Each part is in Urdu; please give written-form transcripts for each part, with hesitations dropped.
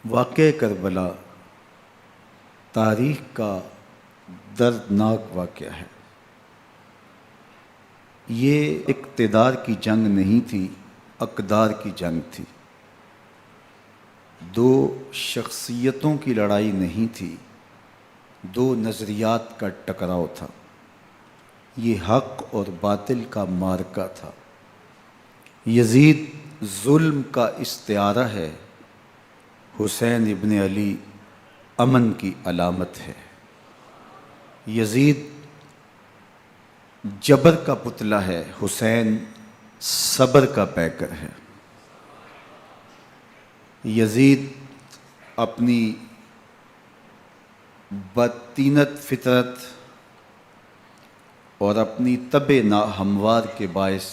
واقعہ کربلا تاریخ کا دردناک واقعہ ہے۔ یہ اقتدار کی جنگ نہیں تھی، اقدار کی جنگ تھی۔ دو شخصیتوں کی لڑائی نہیں تھی، دو نظریات کا ٹکراؤ تھا۔ یہ حق اور باطل کا معرکہ تھا۔ یزید ظلم کا استعارہ ہے، حسین ابن علی امن کی علامت ہے۔ یزید جبر کا پتلا ہے، حسین صبر کا پیکر ہے۔ یزید اپنی بدطینت فطرت اور اپنی طبع ناہموار کے باعث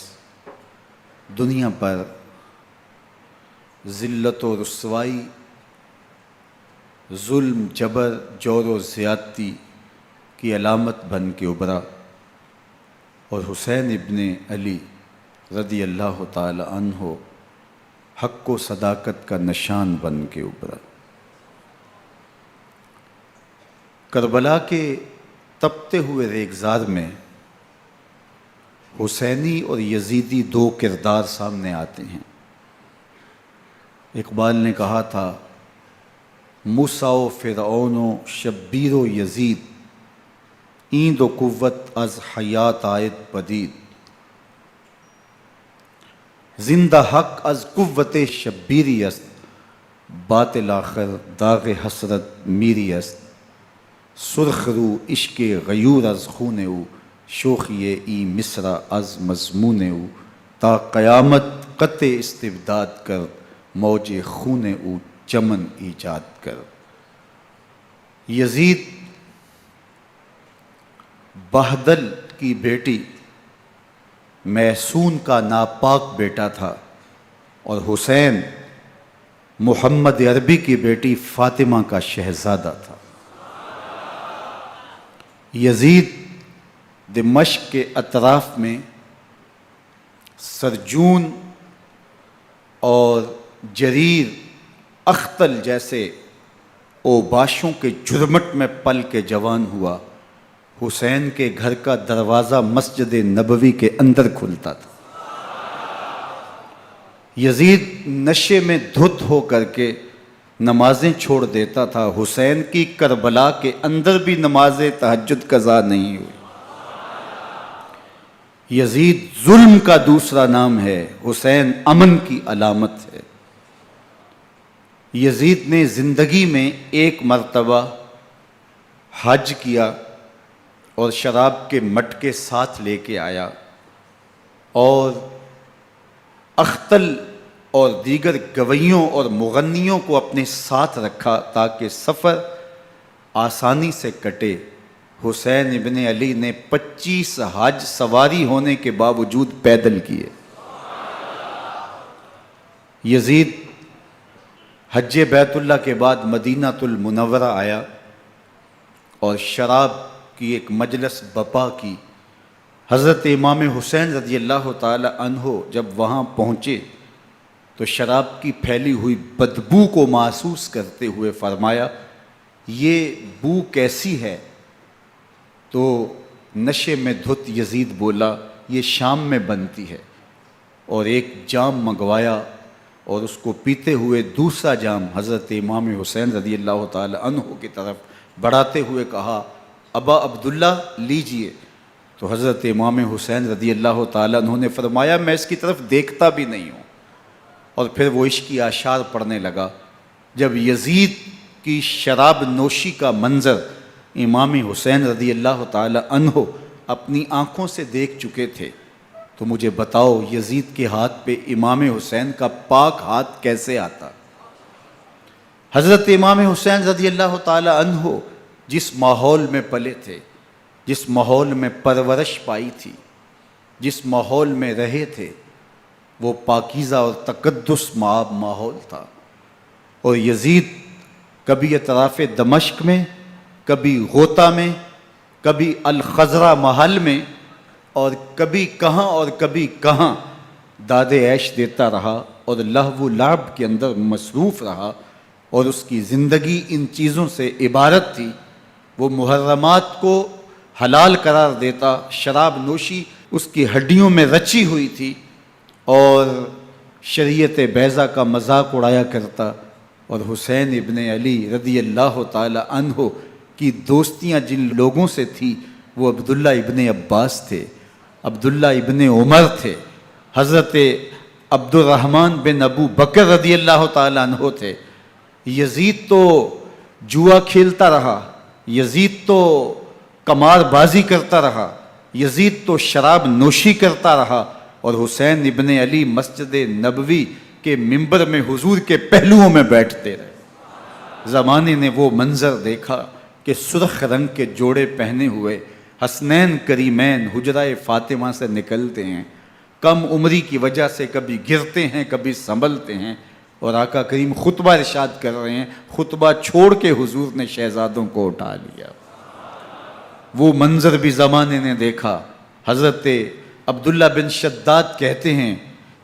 دنیا پر ذلت و رسوائی، ظلم، جبر، جور و زیادتی کی علامت بن کے ابھرا، اور حسین ابن علی رضی اللہ تعالی عنہ حق و صداقت کا نشان بن کے ابھرا۔ کربلا کے تپتے ہوئے ریگزار میں حسینی اور یزیدی دو کردار سامنے آتے ہیں۔ اقبال نے کہا تھا، موسیٰ و فرعون و شبیر و یزید، ایند و قوت از حیات آید پدید، زندہ حق از قوت شبیری است، باطل آخر داغ حسرت میری است، سرخ رو عشق غیور از خون او، شوخی ای مصرع از مضمون او، تا قیامت قطع استبداد کر، موج خون او چمن ایجاد کر۔ یزید بہدل کی بیٹی محسون کا ناپاک بیٹا تھا، اور حسین محمد عربی کی بیٹی فاطمہ کا شہزادہ تھا۔ یزید دمشق کے اطراف میں سرجون اور جریر اختل جیسے اوباشوں کے جرمٹ میں پل کے جوان ہوا۔ حسین کے گھر کا دروازہ مسجد نبوی کے اندر کھلتا تھا۔ یزید نشے میں دھت ہو کر کے نمازیں چھوڑ دیتا تھا۔ حسین کی کربلا کے اندر بھی نماز تہجد قضا نہیں ہوئی۔ یزید ظلم کا دوسرا نام ہے، حسین امن کی علامت ہے۔ یزید نے زندگی میں ایک مرتبہ حج کیا اور شراب کے مٹکے ساتھ لے کے آیا، اور اختل اور دیگر گویوں اور مغنیوں کو اپنے ساتھ رکھا تاکہ سفر آسانی سے کٹے۔ حسین ابن علی نے 25 حج سواری ہونے کے باوجود پیدل کیے۔ یزید حج بیت اللہ کے بعد مدینہ المنورہ آیا اور شراب کی ایک مجلس بپا کی۔ حضرت امام حسین رضی اللہ تعالی عنہ جب وہاں پہنچے تو شراب کی پھیلی ہوئی بدبو کو محسوس کرتے ہوئے فرمایا، یہ بو کیسی ہے؟ تو نشے میں دھت یزید بولا، یہ شام میں بنتی ہے، اور ایک جام منگوایا اور اس کو پیتے ہوئے دوسرا جام حضرت امام حسین رضی اللہ تعالی عنہ کی طرف بڑھاتے ہوئے کہا، ابا عبداللہ لیجئے۔ تو حضرت امام حسین رضی اللہ تعالی عنہ نے فرمایا، میں اس کی طرف دیکھتا بھی نہیں ہوں، اور پھر وہ عشقی اشعار پڑھنے لگا۔ جب یزید کی شراب نوشی کا منظر امام حسین رضی اللہ تعالی عنہ اپنی آنکھوں سے دیکھ چکے تھے تو مجھے بتاؤ، یزید کے ہاتھ پہ امام حسین کا پاک ہاتھ کیسے آتا؟ حضرت امام حسین رضی اللہ تعالی عنہ جس ماحول میں پلے تھے، جس ماحول میں پرورش پائی تھی، جس ماحول میں رہے تھے، وہ پاکیزہ اور تقدس مآب ماحول تھا۔ اور یزید کبھی اطراف دمشق میں، کبھی غوطہ میں، کبھی الخضرہ محل میں، اور کبھی کہاں داد عیش دیتا رہا اور لہو و لعب کے اندر مصروف رہا، اور اس کی زندگی ان چیزوں سے عبارت تھی۔ وہ محرمات کو حلال قرار دیتا، شراب نوشی اس کی ہڈیوں میں رچی ہوئی تھی، اور شریعت بیضا کا مذاق اڑایا کرتا۔ اور حسین ابن علی رضی اللہ تعالی عنہ کی دوستیاں جن لوگوں سے تھی وہ عبداللہ ابن عباس تھے، عبداللہ ابن عمر تھے، حضرت عبد الرحمن بن ابو بکر رضی اللہ تعالی عنہ تھے۔ یزید تو جوا کھیلتا رہا، یزید تو قمار بازی کرتا رہا، یزید تو شراب نوشی کرتا رہا، اور حسین ابن علی مسجد نبوی کے ممبر میں حضور کے پہلوؤں میں بیٹھتے رہے۔ زمانے نے وہ منظر دیکھا کہ سرخ رنگ کے جوڑے پہنے ہوئے حسنین کریمین حجرہ فاطمہ سے نکلتے ہیں، کم عمری کی وجہ سے کبھی گرتے ہیں کبھی سنبھلتے ہیں، اور آقا کریم خطبہ ارشاد کر رہے ہیں، خطبہ چھوڑ کے حضور نے شہزادوں کو اٹھا لیا۔ وہ منظر بھی زمانے نے دیکھا۔ حضرت عبداللہ بن شداد کہتے ہیں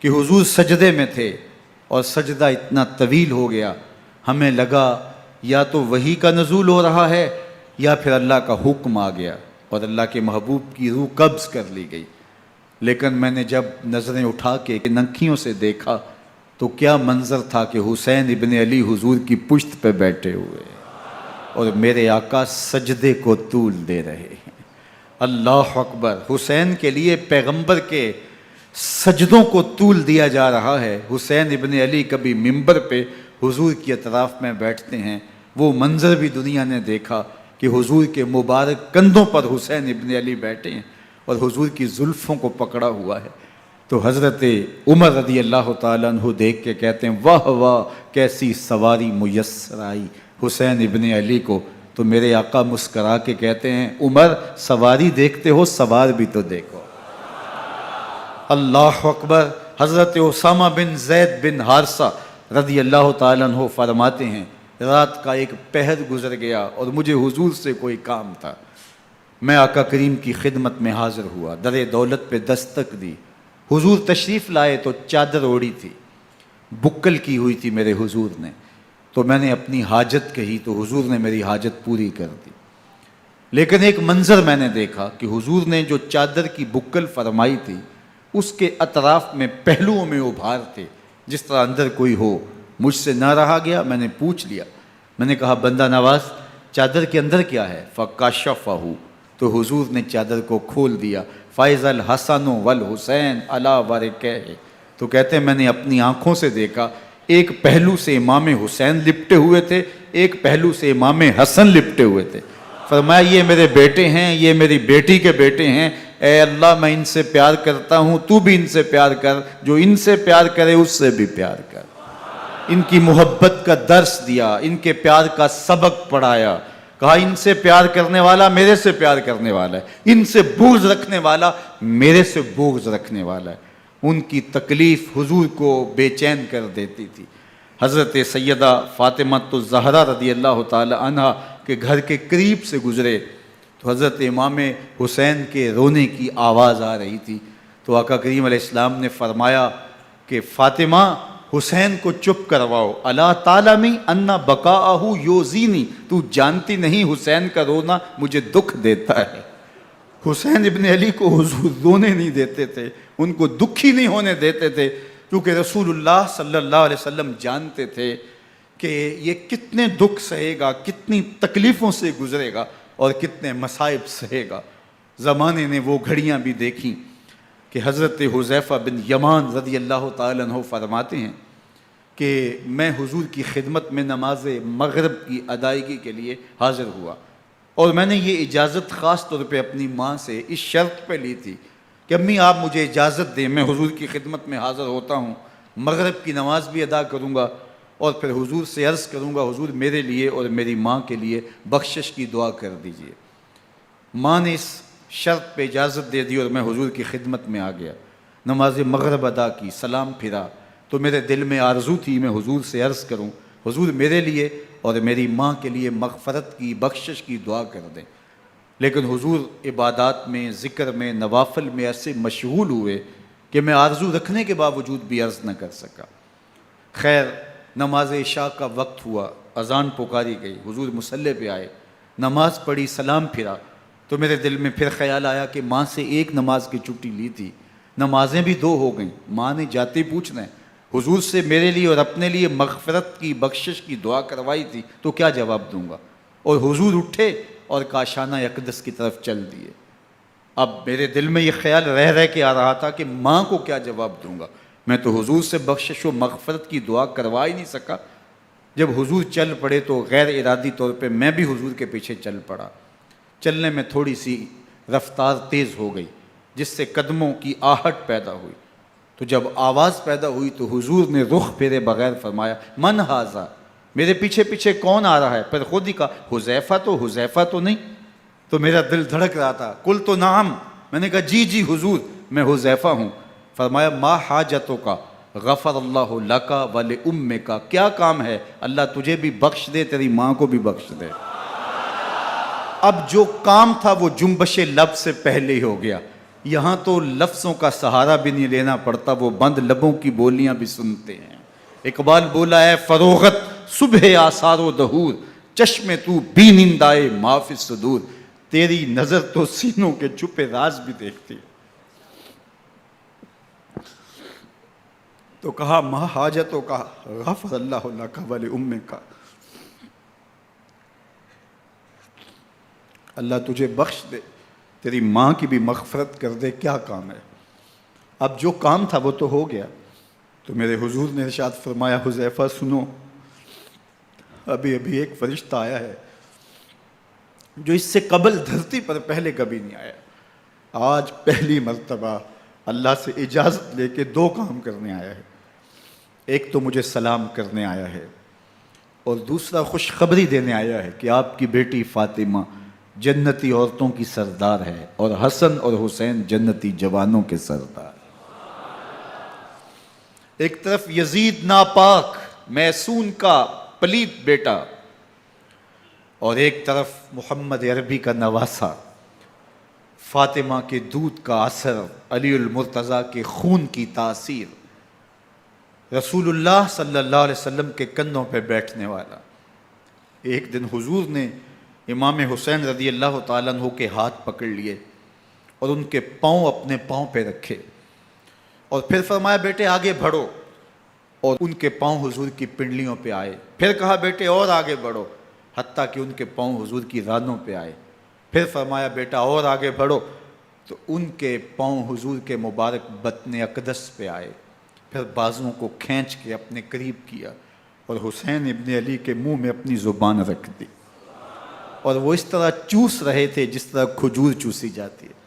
کہ حضور سجدے میں تھے اور سجدہ اتنا طویل ہو گیا، ہمیں لگا یا تو وحی کا نزول ہو رہا ہے یا پھر اللہ کا حکم آ گیا اور اللہ کے محبوب کی روح قبض کر لی گئی۔ لیکن میں نے جب نظریں اٹھا کے ننکیوں سے دیکھا تو کیا منظر تھا کہ حسین ابن علی حضور کی پشت پہ بیٹھے ہوئے اور میرے آقا سجدے کو طول دے رہے ہیں۔ اللہ اکبر! حسین کے لیے پیغمبر کے سجدوں کو طول دیا جا رہا ہے۔ حسین ابن علی کبھی ممبر پہ حضور کی اطراف میں بیٹھتے ہیں، وہ منظر بھی دنیا نے دیکھا کہ حضور کے مبارک کندھوں پر حسین ابن علی بیٹھے ہیں اور حضور کی زلفوں کو پکڑا ہوا ہے۔ تو حضرت عمر رضی اللہ تعالیٰ عنہ دیکھ کے کہتے ہیں واہ واہ کیسی سواری میسر آئی حسین ابن علی کو۔ تو میرے آقا مسکرا کے کہتے ہیں عمر سواری دیکھتے ہو سوار بھی تو دیکھو۔ اللہ اکبر! حضرت اسامہ بن زید بن حارثہ رضی اللہ تعالیٰ عنہ فرماتے ہیں رات کا ایک پہر گزر گیا اور مجھے حضور سے کوئی کام تھا، میں آقا کریم کی خدمت میں حاضر ہوا، در دولت پہ دستک دی، حضور تشریف لائے تو چادر اوڑی تھی، بکل کی ہوئی تھی میرے حضور نے، تو میں نے اپنی حاجت کہی تو حضور نے میری حاجت پوری کر دی۔ لیکن ایک منظر میں نے دیکھا کہ حضور نے جو چادر کی بکل فرمائی تھی اس کے اطراف میں پہلوؤں میں ابھار تھے جس طرح اندر کوئی ہو۔ مجھ سے نہ رہا گیا، میں نے پوچھ لیا، میں نے کہا بندہ نواز چادر کے اندر کیا ہے؟ فَكَشَفَهُ، تو حضور نے چادر کو کھول دیا۔ فَإِذَا الْحَسَنُ وَالْحُسَيْنُ عَلَىٰ وَرِكَيْهِ، تو کہتے ہیں میں نے اپنی آنکھوں سے دیکھا ایک پہلو سے امام حسین لپٹے ہوئے تھے، ایک پہلو سے امام حسن لپٹے ہوئے تھے۔ فرمایا یہ میرے بیٹے ہیں، یہ میری بیٹی کے بیٹے ہیں، اے اللہ میں ان سے پیار کرتا ہوں، تو بھی ان سے پیار کر، جو ان سے پیار کرے اس سے بھی پیار کر۔ ان کی محبت کا درس دیا، ان کے پیار کا سبق پڑھایا، کہا ان سے پیار کرنے والا میرے سے پیار کرنے والا ہے، ان سے بغض رکھنے والا میرے سے بغض رکھنے والا ہے۔ ان کی تکلیف حضور کو بے چین کر دیتی تھی۔ حضرت سیدہ فاطمہ الزہرا رضی اللہ تعالی عنہ کے گھر کے قریب سے گزرے تو حضرت امام حسین کے رونے کی آواز آ رہی تھی، تو آقا کریم علیہ السلام نے فرمایا کہ فاطمہ حسین کو چپ کرواؤ، الا تعلمی ان بقاءہ یوزینی، تو جانتی نہیں حسین کا رونا مجھے دکھ دیتا ہے۔ حسین ابن علی کو حضور رونے نہیں دیتے تھے، ان کو دکھی نہیں ہونے دیتے تھے، کیونکہ رسول اللہ صلی اللہ علیہ وسلم جانتے تھے کہ یہ کتنے دکھ سہے گا، کتنی تکلیفوں سے گزرے گا اور کتنے مصائب سہے گا۔ زمانے نے وہ گھڑیاں بھی دیکھیں کہ حضرت حذیفہ بن یمان رضی اللہ تعالیٰ عنہ فرماتے ہیں کہ میں حضور کی خدمت میں نماز مغرب کی ادائیگی کے لیے حاضر ہوا، اور میں نے یہ اجازت خاص طور پہ اپنی ماں سے اس شرط پہ لی تھی کہ امی آپ مجھے اجازت دیں، میں حضور کی خدمت میں حاضر ہوتا ہوں، مغرب کی نماز بھی ادا کروں گا اور پھر حضور سے عرض کروں گا حضور میرے لیے اور میری ماں کے لیے بخشش کی دعا کر دیجئے۔ ماں نے اس شرط پہ اجازت دے دی اور میں حضور کی خدمت میں آ گیا، نماز مغرب ادا کی، سلام پھرا تو میرے دل میں آرزو تھی میں حضور سے عرض کروں حضور میرے لیے اور میری ماں کے لیے مغفرت کی بخشش کی دعا کر دیں، لیکن حضور عبادات میں ذکر میں نوافل میں ایسے مشغول ہوئے کہ میں آرزو رکھنے کے باوجود بھی عرض نہ کر سکا۔ خیر نماز عشاء کا وقت ہوا، اذان پکاری گئی، حضور مصلی پہ آئے، نماز پڑھی، سلام پھرا، تو میرے دل میں پھر خیال آیا کہ ماں سے ایک نماز کی چھٹی لی تھی، نمازیں بھی 2 ہو گئیں، ماں نے جاتے پوچھنا ہے حضور سے میرے لیے اور اپنے لیے مغفرت کی، بخشش کی دعا کروائی تھی، تو کیا جواب دوں گا؟ اور حضور اٹھے اور کاشانہ اقدس کی طرف چل دیے۔ اب میرے دل میں یہ خیال رہ کے آ رہا تھا کہ ماں کو کیا جواب دوں گا، میں تو حضور سے بخشش و مغفرت کی دعا کروا ہی نہیں سکا۔ جب حضور چل پڑے تو غیر ارادی طور پہ میں بھی حضور کے پیچھے چل پڑا۔ چلنے میں تھوڑی سی رفتار تیز ہو گئی، جس سے قدموں کی آہٹ پیدا ہوئی، تو جب آواز پیدا ہوئی تو حضور نے رخ پھیرے بغیر فرمایا من ھذا، میرے پیچھے پیچھے کون آ رہا ہے؟ پھر خود ہی کہا حذیفہ تو نہیں؟ تو میرا دل دھڑک رہا تھا، قلت نعم، میں نے کہا جی حضور میں حذیفہ ہوں۔ فرمایا ما حاجتک غفر اللہ لک ولامک، کیا کام ہے؟ اللہ تجھے بھی بخش دے، تیری ماں کو بھی بخش دے۔ اب جو کام تھا وہ جنبش لب سے پہلے ہی ہو گیا، یہاں تو لفظوں کا سہارا بھی نہیں لینا پڑتا، وہ بند لبوں کی بولیاں بھی سنتے ہیں۔ اقبال بولا ہے فروغت صبح آثار و دہور، چشم تو بی نندائے ما فی الصدور، تیری نظر تو سینوں کے چھپے راز بھی دیکھتی۔ تو کہا ما حاجتوں کا غفر اللہ لک ولامک، اللہ تجھے بخش دے، تیری ماں کی بھی مغفرت کر دے، کیا کام ہے؟ اب جو کام تھا وہ تو ہو گیا۔ تو میرے حضور نے ارشاد فرمایا حذیفہ سنو، ابھی ایک فرشتہ آیا ہے جو اس سے قبل دھرتی پر پہلے کبھی نہیں آیا، آج پہلی مرتبہ اللہ سے اجازت لے کے 2 کام کرنے آیا ہے، ایک تو مجھے سلام کرنے آیا ہے اور دوسرا خوشخبری دینے آیا ہے کہ آپ کی بیٹی فاطمہ جنتی عورتوں کی سردار ہے اور حسن اور حسین جنتی جوانوں کے سردار۔ ایک طرف یزید ناپاک میسون کا پلیت بیٹا، اور ایک طرف محمد عربی کا نواسا، فاطمہ کے دودھ کا اثر، علی المرتضیٰ کے خون کی تاثیر، رسول اللہ صلی اللہ علیہ وسلم کے کندھوں پہ بیٹھنے والا۔ ایک دن حضور نے امام حسین رضی اللہ تعالیٰ عنہ کے ہاتھ پکڑ لیے اور ان کے پاؤں اپنے پاؤں پہ رکھے اور پھر فرمایا بیٹے آگے بڑھو، اور ان کے پاؤں حضور کی پنڈلیوں پہ آئے، پھر کہا بیٹے اور آگے بڑھو، حتیٰ کہ ان کے پاؤں حضور کی رانوں پہ آئے، پھر فرمایا بیٹا اور آگے بڑھو، تو ان کے پاؤں حضور کے مبارک بطن اقدس پہ آئے، پھر بازوؤں کو کھینچ کے اپنے قریب کیا اور حسین ابن علی کے منہ میں اپنی زبان رکھ دی، اور وہ اس طرح چوس رہے تھے جس طرح کھجور چوسی جاتی ہے۔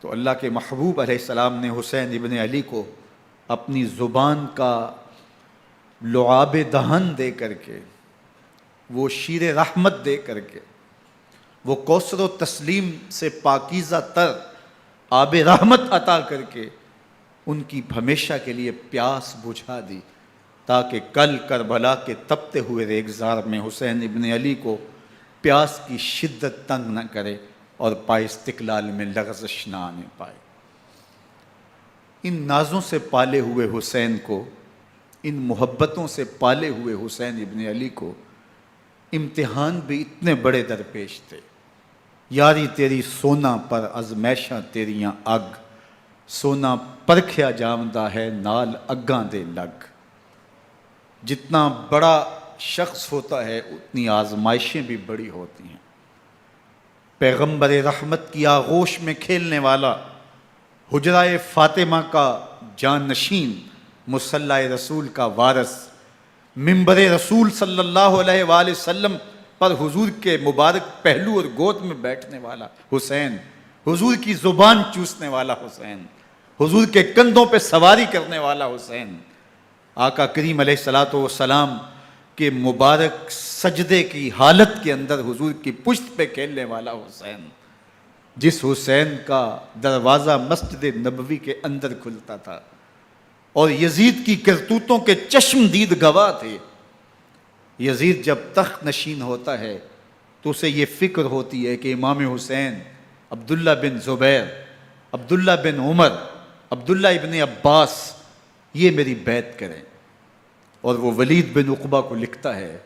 تو اللہ کے محبوب علیہ السلام نے حسین ابن علی کو اپنی زبان کا لعاب دہن دے کر کے، وہ شیر رحمت دے کر کے، وہ کوثر و تسلیم سے پاکیزہ تر آب رحمت عطا کر کے ان کی ہمیشہ کے لیے پیاس بجھا دی، تاکہ کل کربلا کے تپتے ہوئے ریگزار میں حسین ابن علی کو پیاس کی شدت تنگ نہ کرے اور پائے استقلال میں لغزش نہ آنے پائے۔ ان نازوں سے پالے ہوئے حسین کو، ان محبتوں سے پالے ہوئے حسین ابن علی کو امتحان بھی اتنے بڑے درپیش تھے۔ یاری تیری سونا پر ازمیشاں تیریاں اگ، سونا پرکھیا جامدہ ہے نال اگاں دے لگ۔ جتنا بڑا شخص ہوتا ہے اتنی آزمائشیں بھی بڑی ہوتی ہیں۔ پیغمبر رحمت کی آغوش میں کھیلنے والا، حجرہ فاطمہ کا جانشین، مصلی رسول کا وارث، منبر رسول صلی اللہ علیہ وآلہ وسلم پر حضور کے مبارک پہلو اور گود میں بیٹھنے والا حسین، حضور کی زبان چوسنے والا حسین، حضور کے کندھوں پہ سواری کرنے والا حسین، آقا کریم علیہ الصلوۃ والسلام کے مبارک سجدے کی حالت کے اندر حضور کی پشت پہ کھیلنے والا حسین، جس حسین کا دروازہ مسجد نبوی کے اندر کھلتا تھا اور یزید کی کرتوتوں کے چشم دید گواہ تھے۔ یزید جب تخت نشین ہوتا ہے تو اسے یہ فکر ہوتی ہے کہ امام حسین، عبداللہ بن زبیر، عبداللہ بن عمر، عبداللہ ابن عباس یہ میری بیعت کریں۔ اور وہ ولید بن عقبہ کو لکھتا ہے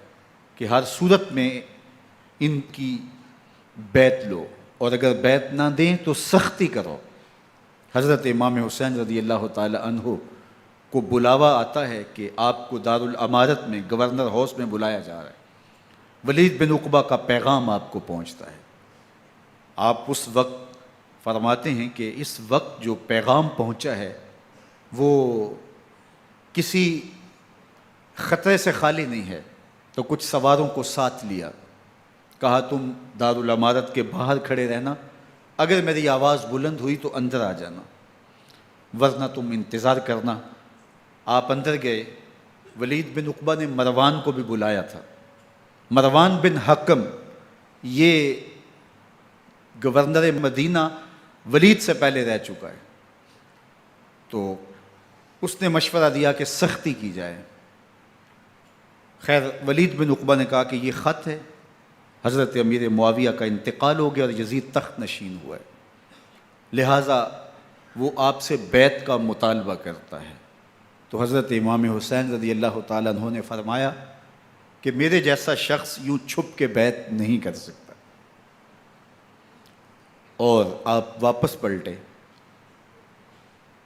کہ ہر صورت میں ان کی بیعت لو، اور اگر بیعت نہ دیں تو سختی کرو۔ حضرت امام حسین رضی اللہ تعالی عنہ کو بلاوا آتا ہے کہ آپ کو دارالامارت میں گورنر ہاؤس میں بلایا جا رہا ہے، ولید بن عقبہ کا پیغام آپ کو پہنچتا ہے۔ آپ اس وقت فرماتے ہیں کہ اس وقت جو پیغام پہنچا ہے وہ کسی خطرے سے خالی نہیں ہے، تو کچھ سواروں کو ساتھ لیا، کہا تم دارالامارت کے باہر کھڑے رہنا، اگر میری آواز بلند ہوئی تو اندر آ جانا، ورنہ تم انتظار کرنا۔ آپ اندر گئے۔ ولید بن عقبہ نے مروان کو بھی بلایا تھا۔ مروان بن حکم یہ گورنر مدینہ ولید سے پہلے رہ چکا ہے، تو اس نے مشورہ دیا کہ سختی کی جائے۔ خیر ولید بن عقبہ نے کہا کہ یہ خط ہے، حضرت امیر معاویہ کا انتقال ہو گیا اور یزید تخت نشین ہوا ہے، لہٰذا وہ آپ سے بیعت کا مطالبہ کرتا ہے۔ تو حضرت امام حسین رضی اللہ تعالیٰ عنہ نے فرمایا کہ میرے جیسا شخص یوں چھپ کے بیعت نہیں کر سکتا، اور آپ واپس پلٹے۔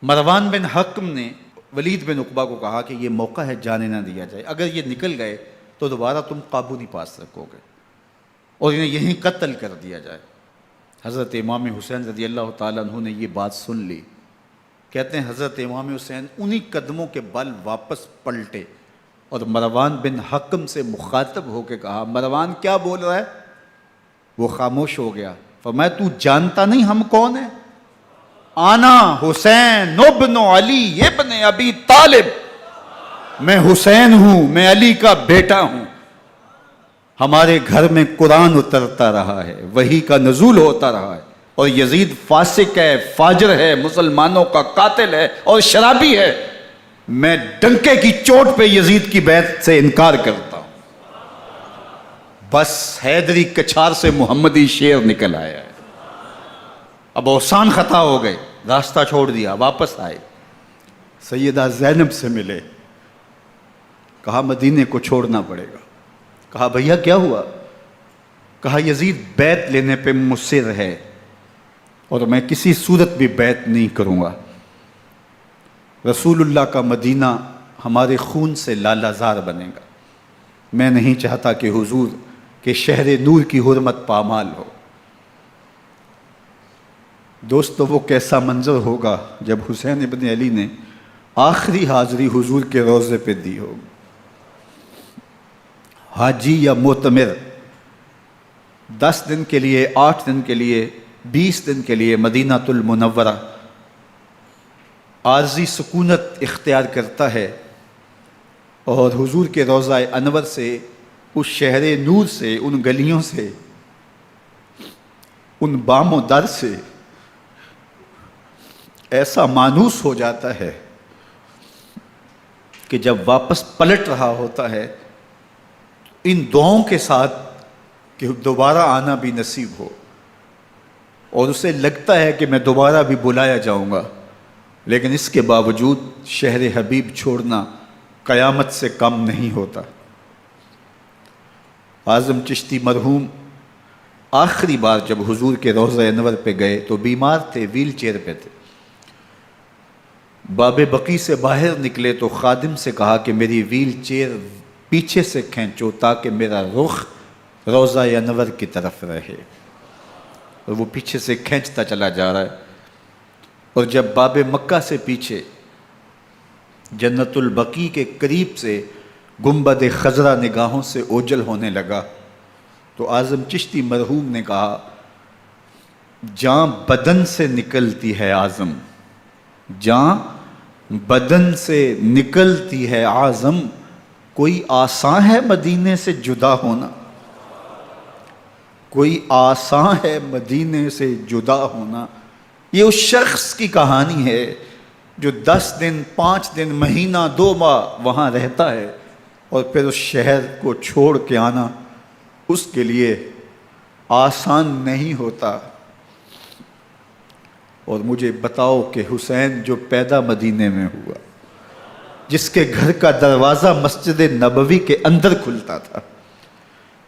مروان بن حکم نے ولید بن عقبہ کو کہا کہ یہ موقع ہے جانے نہ دیا جائے، اگر یہ نکل گئے تو دوبارہ تم قابو نہیں پا سکو گے، اور انہیں یہیں قتل کر دیا جائے۔ حضرت امام حسین رضی اللہ تعالیٰ عنہ نے یہ بات سن لی۔ کہتے ہیں حضرت امام حسین انہی قدموں کے بل واپس پلٹے اور مروان بن حکم سے مخاطب ہو کے کہا، مروان کیا بول رہا ہے؟ وہ خاموش ہو گیا۔ فرمایا تو جانتا نہیں ہم کون ہیں؟ آنا حسین ابن علی ابن ابی طالب، میں حسین ہوں، میں علی کا بیٹا ہوں، ہمارے گھر میں قرآن اترتا رہا ہے، وحی کا نزول ہوتا رہا ہے، اور یزید فاسق ہے، فاجر ہے، مسلمانوں کا قاتل ہے اور شرابی ہے، میں ڈنکے کی چوٹ پہ یزید کی بیعت سے انکار کرتا ہوں۔ بس حیدری کچھار سے محمدی شیر نکل آیا ہے۔ اب اوسان خطا ہو گئے، راستہ چھوڑ دیا، واپس آئے، سیدہ زینب سے ملے، کہا مدینے کو چھوڑنا پڑے گا۔ کہا بھیا کیا ہوا؟ کہا یزید بیعت لینے پہ مصر ہے اور میں کسی صورت بھی بیعت نہیں کروں گا۔ رسول اللہ کا مدینہ ہمارے خون سے لالا زار بنے گا، میں نہیں چاہتا کہ حضور کے شہر نور کی حرمت پامال ہو۔ دوستو وہ کیسا منظر ہوگا جب حسین ابن علی نے آخری حاضری حضور کے روضے پہ دی ہوگی۔ حاجی یا معتمر 10 دن کے لیے، 8 دن کے لیے، 20 دن کے لیے مدینہ المنورہ عارضی سکونت اختیار کرتا ہے، اور حضور کے روضہ انور سے، اس شہر نور سے، ان گلیوں سے، ان بام و در سے ایسا مانوس ہو جاتا ہے کہ جب واپس پلٹ رہا ہوتا ہے ان دعاؤں کے ساتھ کہ دوبارہ آنا بھی نصیب ہو، اور اسے لگتا ہے کہ میں دوبارہ بھی بلایا جاؤں گا، لیکن اس کے باوجود شہر حبیب چھوڑنا قیامت سے کم نہیں ہوتا۔ اعظم چشتی مرحوم آخری بار جب حضور کے روضہ انور پہ گئے تو بیمار تھے، ویل چیئر پہ تھے۔ باب بقی سے باہر نکلے تو خادم سے کہا کہ میری ویل چیئر پیچھے سے کھینچو تاکہ میرا رخ روضہ انور کی طرف رہے، اور وہ پیچھے سے کھینچتا چلا جا رہا ہے، اور جب باب مکہ سے پیچھے جنت البقیع کے قریب سے گنبد خضرا نگاہوں سے اوجل ہونے لگا تو اعظم چشتی مرحوم نے کہا، جان بدن سے نکلتی ہے اعظم، جان بدن سے نکلتی ہے اعظم، کوئی آسان ہے مدینے سے جدا ہونا، کوئی آسان ہے مدینے سے جدا ہونا۔ یہ اس شخص کی کہانی ہے جو 10 دن، 5 دن، مہینہ، 2 ماہ وہاں رہتا ہے، اور پھر اس شہر کو چھوڑ کے آنا اس کے لیے آسان نہیں ہوتا۔ اور مجھے بتاؤ کہ حسین جو پیدا مدینے میں ہوا، جس کے گھر کا دروازہ مسجد نبوی کے اندر کھلتا تھا،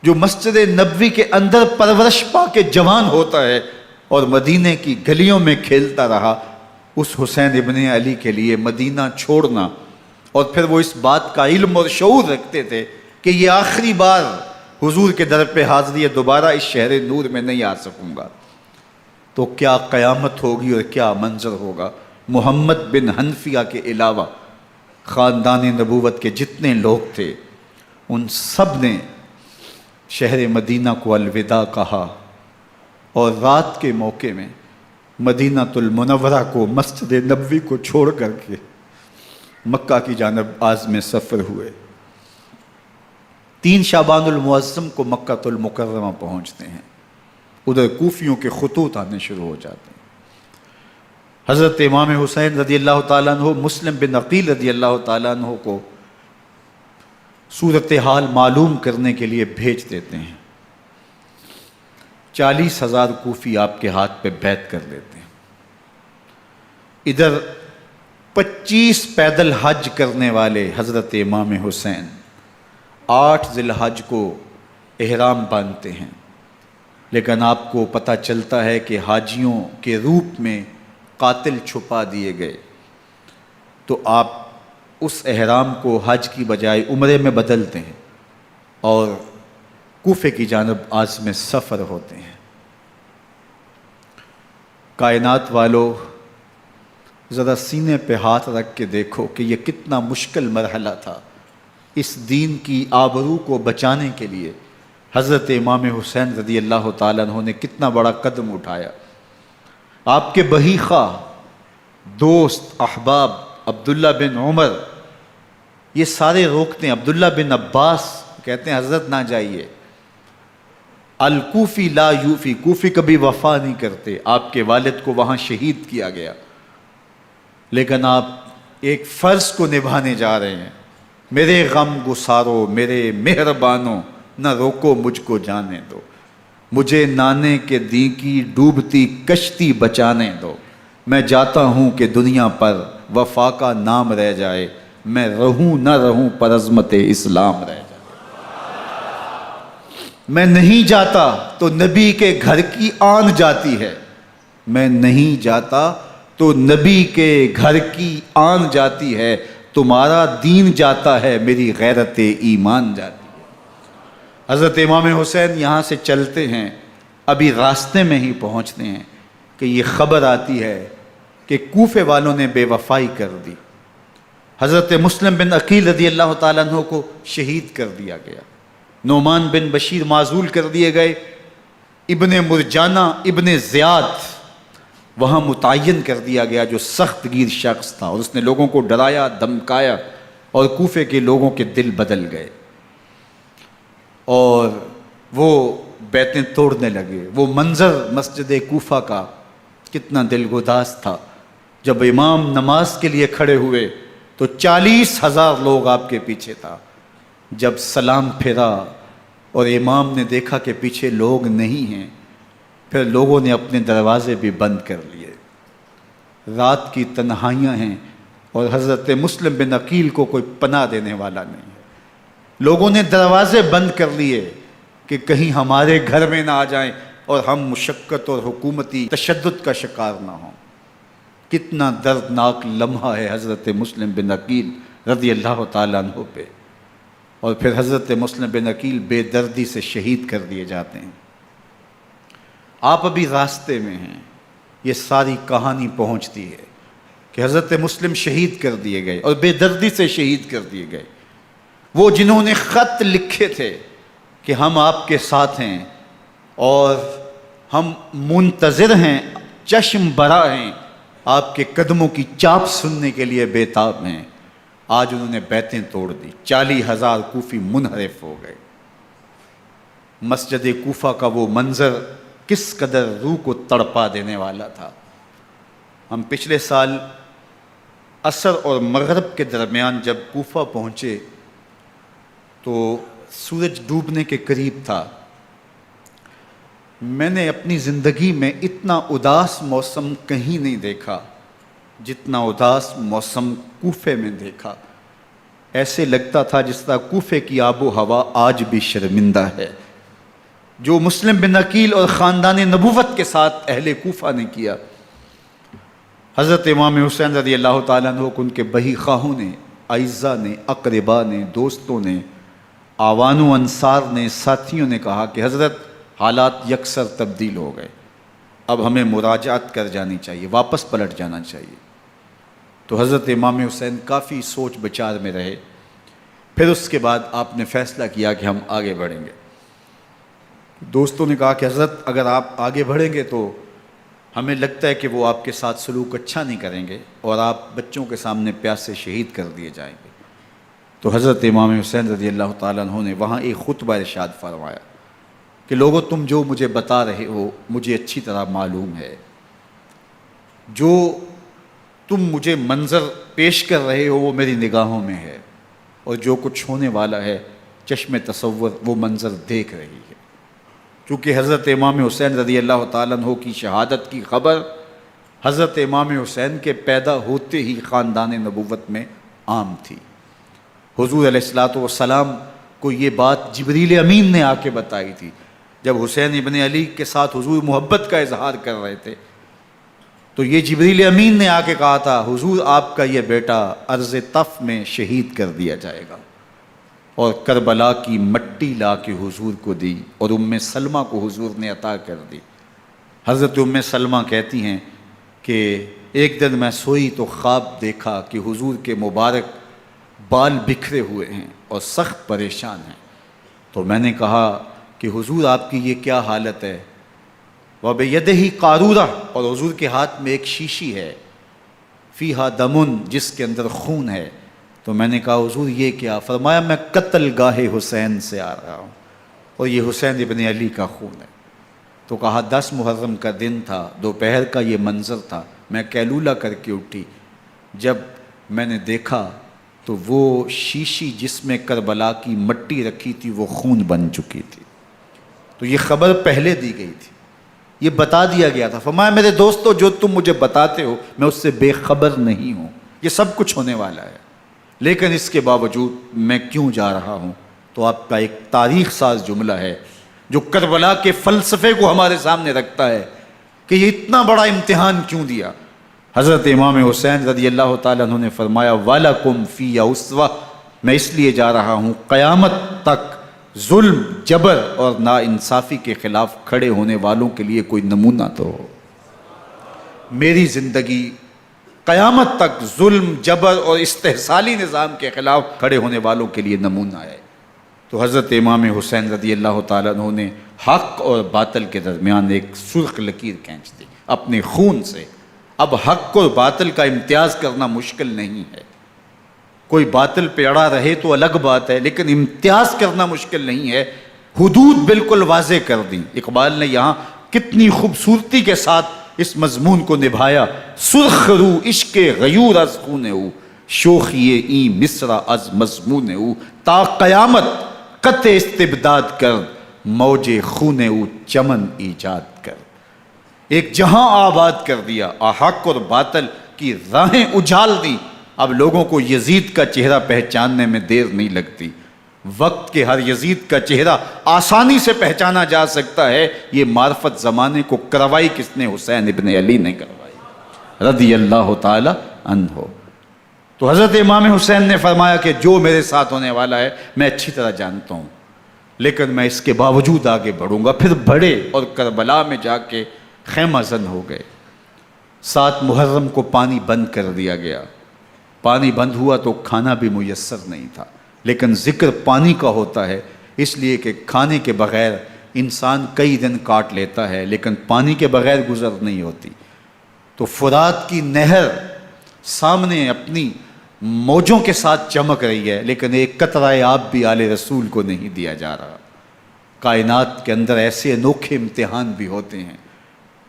جو مسجد نبوی کے اندر پرورش پا کے جوان ہوتا ہے اور مدینے کی گلیوں میں کھیلتا رہا، اس حسین ابن علی کے لیے مدینہ چھوڑنا، اور پھر وہ اس بات کا علم اور شعور رکھتے تھے کہ یہ آخری بار حضور کے در پہ حاضری ہے، دوبارہ اس شہر نور میں نہیں آ سکوں گا، تو کیا قیامت ہوگی اور کیا منظر ہوگا۔ محمد بن حنفیہ کے علاوہ خاندان نبوت کے جتنے لوگ تھے ان سب نے شہر مدینہ کو الوداع کہا، اور رات کے موقع میں مدینہ المنورہ کو، مسجد نبوی کو چھوڑ کر کے مکہ کی جانب عازم سفر ہوئے۔ 3 شعبان المعظم کو مکہ المکرمہ پہنچتے ہیں، ادھر کوفیوں کے خطوط آنے شروع ہو جاتے ہیں۔ حضرت امام حسین رضی اللہ تعالیٰ عنہ مسلم بن عقیل رضی اللہ تعالیٰ عنہ کو صورتحال معلوم کرنے کے لیے بھیج دیتے ہیں۔ 40,000 کوفی آپ کے ہاتھ پہ بیعت کر لیتے ہیں۔ ادھر 25 پیدل حج کرنے والے حضرت امام حسین 8 ذی الحج کو احرام باندھتے ہیں، لیکن آپ کو پتہ چلتا ہے کہ حاجیوں کے روپ میں قاتل چھپا دیے گئے، تو آپ اس احرام کو حج کی بجائے عمرے میں بدلتے ہیں اور کوفے کی جانب عازم سفر ہوتے ہیں۔ کائنات والو، ذرا سینے پہ ہاتھ رکھ کے دیکھو کہ یہ کتنا مشکل مرحلہ تھا۔ اس دین کی آبرو کو بچانے کے لیے حضرت امام حسین رضی اللہ تعالیٰ عنہ نے کتنا بڑا قدم اٹھایا۔ آپ کے بہی خواہ، دوست، احباب عبداللہ بن عمر یہ سارے روکتے ہیں۔ عبداللہ بن عباس کہتے ہیں حضرت نہ جائیے، الکوفی لا یوفی، کوفی کبھی وفا نہیں کرتے، آپ کے والد کو وہاں شہید کیا گیا، لیکن آپ ایک فرض کو نبھانے جا رہے ہیں۔ میرے غم گسارو، میرے مہربانوں، نہ روکو مجھ کو جانے دو، مجھے نانے کے دی کی ڈوبتی کشتی بچانے دو، میں جاتا ہوں کہ دنیا پر وفا کا نام رہ جائے، میں رہوں نہ رہوں پر عظمت اسلام رہ جائے۔ میں نہیں جاتا تو نبی کے گھر کی آن جاتی ہے، میں نہیں جاتا تو نبی کے گھر کی آن جاتی ہے، تمہارا دین جاتا ہے، میری غیرت ایمان جاتی ہے۔ حضرت امام حسین یہاں سے چلتے ہیں، ابھی راستے میں ہی پہنچتے ہیں کہ یہ خبر آتی ہے کہ کوفے والوں نے بے وفائی کر دی، حضرت مسلم بن عقیل رضی اللہ تعالیٰ عنہ کو شہید کر دیا گیا، نعمان بن بشیر معزول کر دیے گئے، ابن مرجانہ ابن زیاد وہاں متعین کر دیا گیا جو سخت گیر شخص تھا، اور اس نے لوگوں کو ڈرایا، دھمکایا، اور کوفے کے لوگوں کے دل بدل گئے اور وہ بیتیں توڑنے لگے۔ وہ منظر مسجد کوفہ کا کتنا دلگداز تھا۔ جب امام نماز کے لیے کھڑے ہوئے تو 40,000 لوگ آپ کے پیچھے تھا۔ جب سلام پھیرا اور امام نے دیکھا کہ پیچھے لوگ نہیں ہیں، پھر لوگوں نے اپنے دروازے بھی بند کر لیے۔ رات کی تنہائیاں ہیں اور حضرت مسلم بن عقیل کو کوئی پناہ دینے والا نہیں ہے۔ لوگوں نے دروازے بند کر لیے کہ کہیں ہمارے گھر میں نہ آ جائیں اور ہم مشقت اور حکومتی تشدد کا شکار نہ ہوں۔ کتنا دردناک لمحہ ہے حضرت مسلم بن عقیل رضی اللہ تعالیٰ عنہ پہ، اور پھر حضرت مسلم بن عقیل بے دردی سے شہید کر دیے جاتے ہیں۔ آپ ابھی راستے میں ہیں، یہ ساری کہانی پہنچتی ہے کہ حضرت مسلم شہید کر دیے گئے اور بے دردی سے شہید کر دیے گئے۔ وہ جنہوں نے خط لکھے تھے کہ ہم آپ کے ساتھ ہیں اور ہم منتظر ہیں، چشم برا ہیں، آپ کے قدموں کی چاپ سننے کے لیے بےتاب ہیں، آج انہوں نے بیتیں توڑ دی۔ 40,000 کوفی منحرف ہو گئے۔ مسجد کوفہ کا وہ منظر کس قدر روح کو تڑپا دینے والا تھا۔ ہم پچھلے سال عصر اور مغرب کے درمیان جب کوفہ پہنچے تو سورج ڈوبنے کے قریب تھا۔ میں نے اپنی زندگی میں اتنا اداس موسم کہیں نہیں دیکھا جتنا اداس موسم کوفے میں دیکھا۔ ایسے لگتا تھا جس طرح کوفے کی آب و ہوا آج بھی شرمندہ ہے۔ جو مسلم بن عقیل اور خاندان نبوت کے ساتھ اہل کوفہ نے کیا، حضرت امام حسین رضی اللہ تعالیٰ عنہ کو ان کے بہی خواہوں نے، اعزاء نے، اقربا نے، دوستوں نے، آوان و انصار نے، ساتھیوں نے کہا کہ حضرت حالات یکسر تبدیل ہو گئے، اب ہمیں مراجعت کر جانی چاہیے، واپس پلٹ جانا چاہیے۔ تو حضرت امام حسین کافی سوچ بچار میں رہے، پھر اس کے بعد آپ نے فیصلہ کیا کہ ہم آگے بڑھیں گے۔ دوستوں نے کہا کہ حضرت اگر آپ آگے بڑھیں گے تو ہمیں لگتا ہے کہ وہ آپ کے ساتھ سلوک اچھا نہیں کریں گے اور آپ بچوں کے سامنے پیاس سے شہید کر دیے جائیں گے۔ تو حضرت امام حسین رضی اللہ تعالیٰ عنہ نے وہاں ایک خطبہ ارشاد فرمایا کہ لوگو تم جو مجھے بتا رہے ہو مجھے اچھی طرح معلوم ہے، جو تم مجھے منظر پیش کر رہے ہو وہ میری نگاہوں میں ہے، اور جو کچھ ہونے والا ہے چشم تصور وہ منظر دیکھ رہی ہے۔ چونکہ حضرت امام حسین رضی اللہ تعالیٰ عنہ کی شہادت کی خبر حضرت امام حسین کے پیدا ہوتے ہی خاندان نبوت میں عام تھی۔ حضور علیہ الصلوۃ والسلام کو یہ بات جبریل امین نے آ کے بتائی تھی جب حسین ابن علی کے ساتھ حضور محبت کا اظہار کر رہے تھے، تو یہ جبریل امین نے آ کے کہا تھا حضور آپ کا یہ بیٹا ارض طف میں شہید کر دیا جائے گا، اور کربلا کی مٹی لا کے حضور کو دی اور ام سلمہ کو حضور نے عطا کر دی۔ حضرت ام سلمہ کہتی ہیں کہ ایک دن میں سوئی تو خواب دیکھا کہ حضور کے مبارک بال بکھرے ہوئے ہیں اور سخت پریشان ہیں، تو میں نے کہا کہ حضور آپ کی یہ کیا حالت ہے؟ وَبِيَدِهِ قَارُورَةٌ، اور حضور کے ہاتھ میں ایک شیشی ہے، فِيهَا دَمٌ، جس کے اندر خون ہے۔ تو میں نے کہا حضور یہ کیا؟ فرمایا میں قتل گاہ حسین سے آ رہا ہوں اور یہ حسین ابن علی کا خون ہے۔ تو کہا 10 محرم کا دن تھا، دوپہر کا یہ منظر تھا، میں کیلولہ کر کے اٹھی، جب میں نے دیکھا تو وہ شیشی جس میں کربلا کی مٹی رکھی تھی وہ خون بن چکی تھی۔ تو یہ خبر پہلے دی گئی تھی، یہ بتا دیا گیا تھا۔ فرمایا میرے دوستو جو تم مجھے بتاتے ہو میں اس سے بے خبر نہیں ہوں، یہ سب کچھ ہونے والا ہے، لیکن اس کے باوجود میں کیوں جا رہا ہوں؟ تو آپ کا ایک تاریخ ساز جملہ ہے جو کربلا کے فلسفے کو ہمارے سامنے رکھتا ہے کہ یہ اتنا بڑا امتحان کیوں دیا۔ حضرت امام حسین رضی اللہ تعالیٰ عنہ نے فرمایا وَلَكُمْ فِي أُسْوَةٌ، میں اس لیے جا رہا ہوں قیامت تک ظلم، جبر اور ناانصافی کے خلاف کھڑے ہونے والوں کے لیے کوئی نمونہ تو ہو۔ میری زندگی قیامت تک ظلم، جبر اور استحصالی نظام کے خلاف کھڑے ہونے والوں کے لیے نمونہ ہے۔ تو حضرت امام حسین رضی اللہ تعالیٰ عنہ نے حق اور باطل کے درمیان ایک سرخ لکیر کھینچ دی اپنے خون سے۔ اب حق اور باطل کا امتیاز کرنا مشکل نہیں ہے، کوئی باطل پہ اڑا رہے تو الگ بات ہے، لیکن امتیاز کرنا مشکل نہیں ہے۔ حدود بالکل واضح کر دیں۔ اقبال نے یہاں کتنی خوبصورتی کے ساتھ اس مضمون کو نبھایا۔ سرخ رو عشق غیور از خون او، شوخی این مصرع از مضمون او، تا قیامت قطع استبداد کر، موج خون او چمن ایجاد کر۔ ایک جہاں آباد کر دیا، حق اور باطل کی راہیں اجال دی۔ اب لوگوں کو یزید کا چہرہ پہچاننے میں دیر نہیں لگتی، وقت کے ہر یزید کا چہرہ آسانی سے پہچانا جا سکتا ہے۔ یہ معرفت زمانے کو کروائی کس نے؟ حسین ابن علی نے کروائی رضی اللہ تعالی عنہ۔ تو حضرت امام حسین نے فرمایا کہ جو میرے ساتھ ہونے والا ہے میں اچھی طرح جانتا ہوں، لیکن میں اس کے باوجود آگے بڑھوں گا۔ پھر بڑھے اور کربلا میں جا کے خیمہ زن ہو گئے۔ 7 محرم کو پانی بند کر دیا گیا، پانی بند ہوا تو کھانا بھی میسر نہیں تھا، لیکن ذکر پانی کا ہوتا ہے اس لیے کہ کھانے کے بغیر انسان کئی دن کاٹ لیتا ہے، لیکن پانی کے بغیر گزر نہیں ہوتی۔ تو فرات کی نہر سامنے اپنی موجوں کے ساتھ چمک رہی ہے، لیکن ایک قطرہ آب بھی آل رسول کو نہیں دیا جا رہا۔ کائنات کے اندر ایسے انوکھے امتحان بھی ہوتے ہیں۔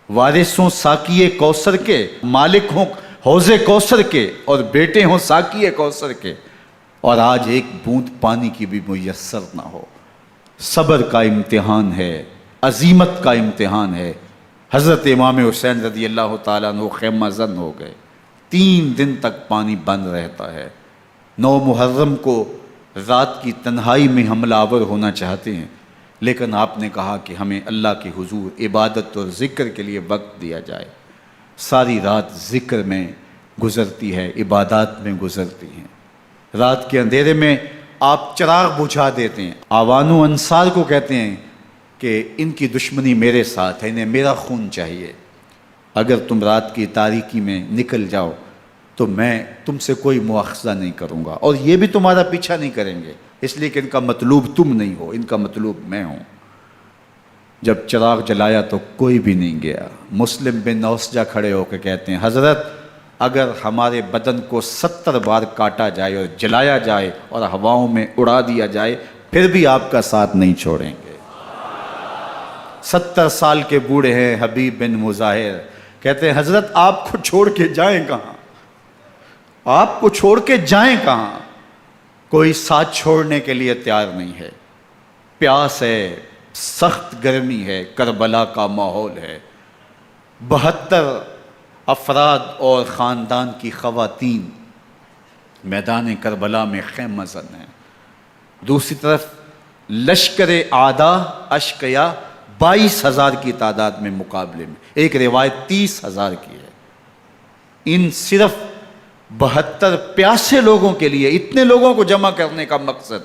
وارث ہوں ساقی کوثر کے، مالک ہوں حوض کوثر کے، اور بیٹے ہوں ساقی کوثر کے، اور آج ایک بوند پانی کی بھی میسر نہ ہو۔ صبر کا امتحان ہے، عزیمت کا امتحان ہے۔ حضرت امام حسین رضی اللہ تعالیٰ عنہ خیمہ زن ہو گئے۔ 3 دن تک پانی بند رہتا ہے، 9 محرم کو رات کی تنہائی میں حملہ آور ہونا چاہتے ہیں، لیکن آپ نے کہا کہ ہمیں اللہ کے حضور عبادت اور ذکر کے لیے وقت دیا جائے۔ ساری رات ذکر میں گزرتی ہے، عبادات میں گزرتی ہیں۔ رات کے اندھیرے میں آپ چراغ بجھا دیتے ہیں۔ آوان و انصار کو کہتے ہیں کہ ان کی دشمنی میرے ساتھ ہے، انہیں میرا خون چاہیے، اگر تم رات کی تاریکی میں نکل جاؤ تو میں تم سے کوئی مواخذہ نہیں کروں گا، اور یہ بھی تمہارا پیچھا نہیں کریں گے، اس لیے کہ ان کا مطلوب تم نہیں ہو، ان کا مطلوب میں ہوں۔ جب چراغ جلایا تو کوئی بھی نہیں گیا۔ مسلم بن اوسجہ کھڑے ہو کے کہتے ہیں حضرت اگر ہمارے بدن کو 70 بار کاٹا جائے اور جلایا جائے اور ہواؤں میں اڑا دیا جائے پھر بھی آپ کا ساتھ نہیں چھوڑیں گے۔ 70 سال کے بوڑھے ہیں حبیب بن مظاہر، کہتے ہیں حضرت آپ کو چھوڑ کے جائیں کہاں، آپ کو چھوڑ کے جائیں کہاں، کوئی ساتھ چھوڑنے کے لیے تیار نہیں ہے۔ پیاس ہے، سخت گرمی ہے، کربلا کا ماحول ہے، 72 افراد اور خاندان کی خواتین میدان کربلا میں خیمہ زن ہیں۔ دوسری طرف لشکر اعداء اشقیا 22,000 کی تعداد میں مقابلے میں، ایک روایت 30,000 کی ہے۔ ان صرف 72 پیاسے لوگوں کے لیے اتنے لوگوں کو جمع کرنے کا مقصد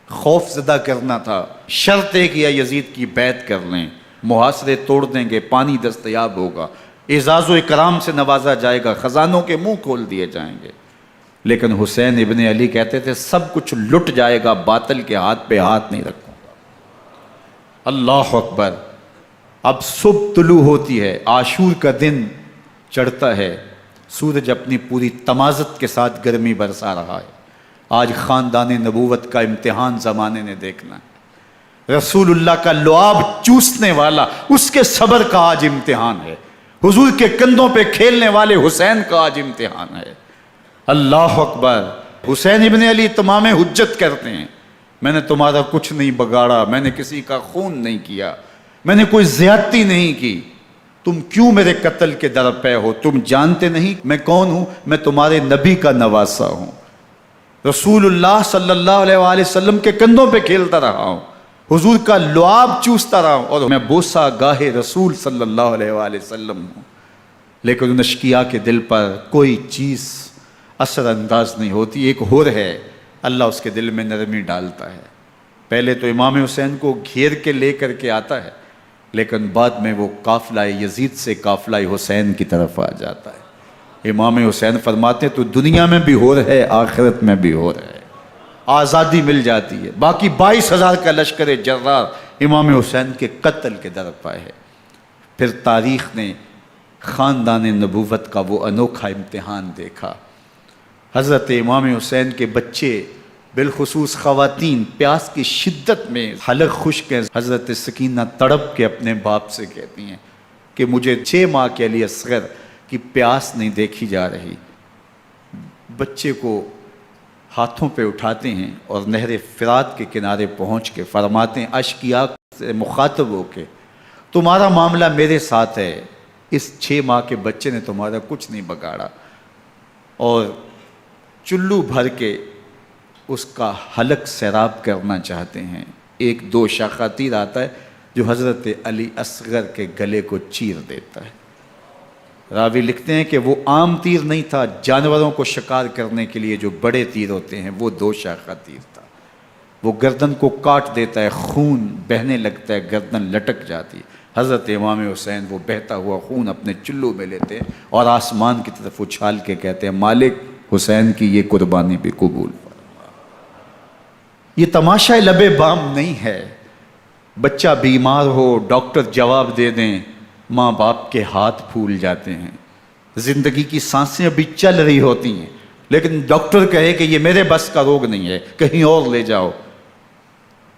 خوف زدہ کرنا تھا۔ شرط ہے کہ یزید کی بیعت کر لیں، محاصرے توڑ دیں گے، پانی دستیاب ہوگا، اعزاز و اکرام سے نوازا جائے گا، خزانوں کے منہ کھول دیے جائیں گے۔ لیکن حسین ابن علی کہتے تھے سب کچھ لٹ جائے گا، باطل کے ہاتھ پہ ہاتھ نہیں رکھوں گا۔ اللہ اکبر۔ اب صبح طلوع ہوتی ہے، عاشور کا دن چڑھتا ہے، سورج اپنی پوری تمازت کے ساتھ گرمی برسا رہا ہے۔ آج خاندان نبوت کا امتحان زمانے نے دیکھنا ہے۔ رسول اللہ کا لعاب چوسنے والا اس کے صبر کا آج امتحان ہے، حضور کے کندھوں پہ کھیلنے والے حسین کا آج امتحان ہے۔ اللہ اکبر۔ حسین ابن علی تمام حجت کرتے ہیں میں نے تمہارا کچھ نہیں بگاڑا، میں نے کسی کا خون نہیں کیا، میں نے کوئی زیادتی نہیں کی، تم کیوں میرے قتل کے در پہ ہو؟ تم جانتے نہیں میں کون ہوں؟ میں تمہارے نبی کا نواسا ہوں، رسول اللہ صلی اللہ علیہ وآلہ وسلم کے کندھوں پہ کھیلتا رہا ہوں، حضور کا لعاب چوستا رہا ہوں، اور میں بوسہ گاہ رسول صلی اللہ علیہ وآلہ وسلم ہوں۔ لیکن ان اشقیاء کے دل پر کوئی چیز اثر انداز نہیں ہوتی۔ ایک ہور ہے، اللہ اس کے دل میں نرمی ڈالتا ہے۔ پہلے تو امام حسین کو گھیر کے لے کر کے آتا ہے، لیکن بعد میں وہ قافلہ یزید سے قافلہ حسین کی طرف آ جاتا ہے۔ امام حسین فرماتے ہیں تو دنیا میں بھی ہور ہے، آخرت میں بھی ہور ہے، آزادی مل جاتی ہے۔ باقی 22,000 کا لشکر جرار امام حسین کے قتل کے در پہ ہے۔ پھر تاریخ نے خاندان نبوت کا وہ انوکھا امتحان دیکھا۔ حضرت امام حسین کے بچے بالخصوص خواتین پیاس کی شدت میں حلق خشک ہیں۔ حضرت سکینہ تڑپ کے اپنے باپ سے کہتی ہیں کہ مجھے 6 ماہ کے علی اصغر کی پیاس نہیں دیکھی جا رہی۔ بچے کو ہاتھوں پہ اٹھاتے ہیں اور نہر فرات کے کنارے پہنچ کے فرماتے ہیں اشقیاء سے مخاطب ہو کے تمہارا معاملہ میرے ساتھ ہے، اس 6 ماہ کے بچے نے تمہارا کچھ نہیں بگاڑا، اور چلو بھر کے اس کا حلق سیراب کرنا چاہتے ہیں۔ ایک 2 شاخہ تیر آتا ہے جو حضرت علی اصغر کے گلے کو چیر دیتا ہے۔ راوی لکھتے ہیں کہ وہ عام تیر نہیں تھا، جانوروں کو شکار کرنے کے لیے جو بڑے تیر ہوتے ہیں وہ 2 شاخہ تیر تھا۔ وہ گردن کو کاٹ دیتا ہے، خون بہنے لگتا ہے، گردن لٹک جاتی ہے۔ حضرت امام حسین وہ بہتا ہوا خون اپنے چلو میں لیتے ہیں اور آسمان کی طرف اچھال کے کہتے ہیں مالک حسین کی یہ قربانی بھی قبول فرما۔ یہ تماشا لب بام نہیں ہے، بچہ بیمار ہو ڈاکٹر جواب دے دیں، ماں باپ کے ہاتھ پھول جاتے ہیں، زندگی کی سانسیں ابھی چل رہی ہوتی ہیں، لیکن ڈاکٹر کہے کہ یہ میرے بس کا روگ نہیں ہے، کہیں اور لے جاؤ،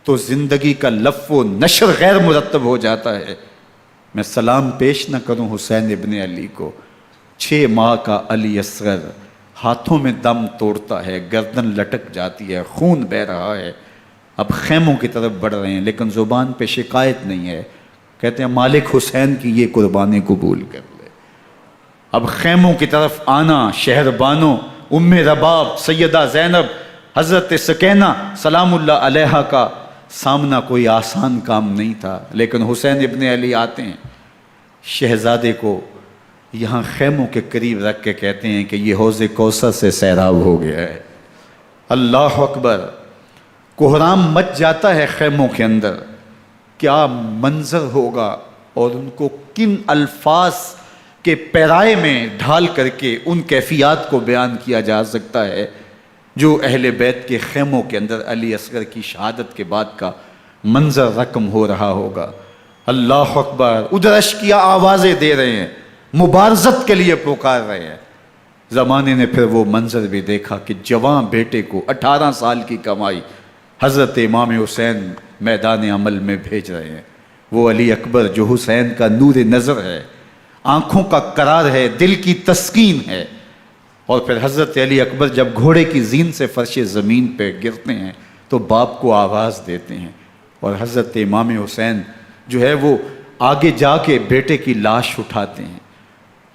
تو زندگی کا لف و نشر غیر مرتب ہو جاتا ہے۔ میں سلام پیش نہ کروں حسین ابن علی کو، 6 ماہ کا علی اصغر ہاتھوں میں دم توڑتا ہے، گردن لٹک جاتی ہے، خون بہہ رہا ہے، اب خیموں کی طرف بڑھ رہے ہیں، لیکن زبان پہ شکایت نہیں ہے، کہتے ہیں مالک حسین کی یہ قربانی قبول کر لے۔ اب خیموں کی طرف آنا، شہر بانوں ام رباب سیدہ زینب حضرت سکینہ سلام اللہ علیہا کا سامنا کوئی آسان کام نہیں تھا، لیکن حسین ابن علی آتے ہیں، شہزادے کو یہاں خیموں کے قریب رکھ کے کہتے ہیں کہ یہ حوض کوثر سے سیراب ہو گیا ہے۔ اللہ اکبر، کوہرام مچ جاتا ہے خیموں کے اندر، کیا منظر ہوگا اور ان کو کن الفاظ کے پیرائے میں ڈھال کر کے ان کیفیات کو بیان کیا جا سکتا ہے جو اہل بیت کے خیموں کے اندر علی اصغر کی شہادت کے بعد کا منظر رقم ہو رہا ہوگا۔ اللہ اکبر، ادھر اشکیا آوازیں دے رہے ہیں، مبارزت کے لیے پکار رہے ہیں۔ زمانے نے پھر وہ منظر بھی دیکھا کہ جوان بیٹے کو 18 سال کی کمائی حضرت امام حسین میدان عمل میں بھیج رہے ہیں۔ وہ علی اکبر جو حسین کا نور نظر ہے، آنکھوں کا قرار ہے، دل کی تسکین ہے۔ اور پھر حضرت علی اکبر جب گھوڑے کی زین سے فرش زمین پہ گرتے ہیں تو باپ کو آواز دیتے ہیں، اور حضرت امام حسین جو ہے وہ آگے جا کے بیٹے کی لاش اٹھاتے ہیں۔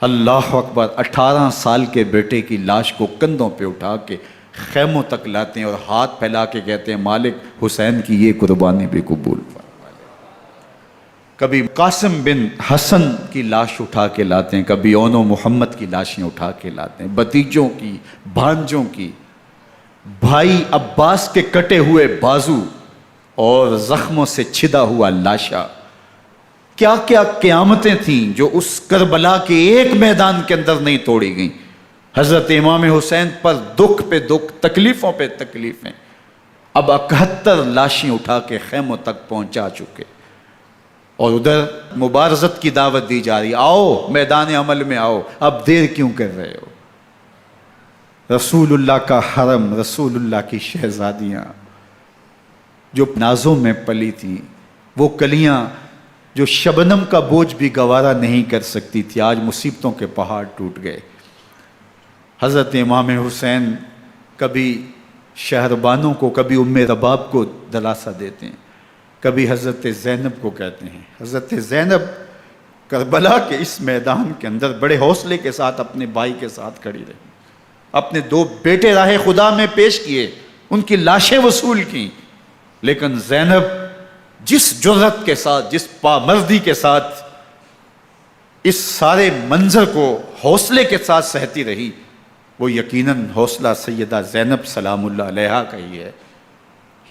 اللہ اکبر، 18 سال کے بیٹے کی لاش کو کندھوں پہ اٹھا کے خیموں تک لاتے ہیں اور ہاتھ پھیلا کے کہتے ہیں مالک حسین کی یہ قربانی بھی قبول فرما۔ کبھی قاسم بن حسن کی لاش اٹھا کے لاتے ہیں، کبھی اون و محمد کی لاشیں اٹھا کے لاتے ہیں، بھتیجوں کی، بھانجوں کی، بھائی عباس کے کٹے ہوئے بازو اور زخموں سے چھدا ہوا لاشا۔ کیا کیا قیامتیں تھیں جو اس کربلا کے ایک میدان کے اندر نہیں توڑی گئیں۔ حضرت امام حسین پر دکھ پہ دکھ، تکلیفوں پہ تکلیفیں۔ اب 71 لاشیں اٹھا کے خیموں تک پہنچا چکے، اور ادھر مبارزت کی دعوت دی جا رہی، آؤ میدان عمل میں آؤ، اب دیر کیوں کر رہے ہو۔ رسول اللہ کا حرم، رسول اللہ کی شہزادیاں جو نازوں میں پلی تھیں، وہ کلیاں جو شبنم کا بوجھ بھی گوارا نہیں کر سکتی تھی، آج مصیبتوں کے پہاڑ ٹوٹ گئے۔ حضرت امام حسین کبھی شہربانوں کو، کبھی ام رباب کو دلاسا دیتے ہیں، کبھی حضرت زینب کو کہتے ہیں۔ حضرت زینب کربلا کے اس میدان کے اندر بڑے حوصلے کے ساتھ اپنے بھائی کے ساتھ کھڑی رہی، اپنے 2 بیٹے راہ خدا میں پیش کیے، ان کی لاشیں وصول کیں، لیکن زینب جس جرأت کے ساتھ، جس پامردی کے ساتھ اس سارے منظر کو حوصلے کے ساتھ سہتی رہی، وہ یقیناً حوصلہ سیدہ زینب سلام اللہ علیہا کا ہی ہے۔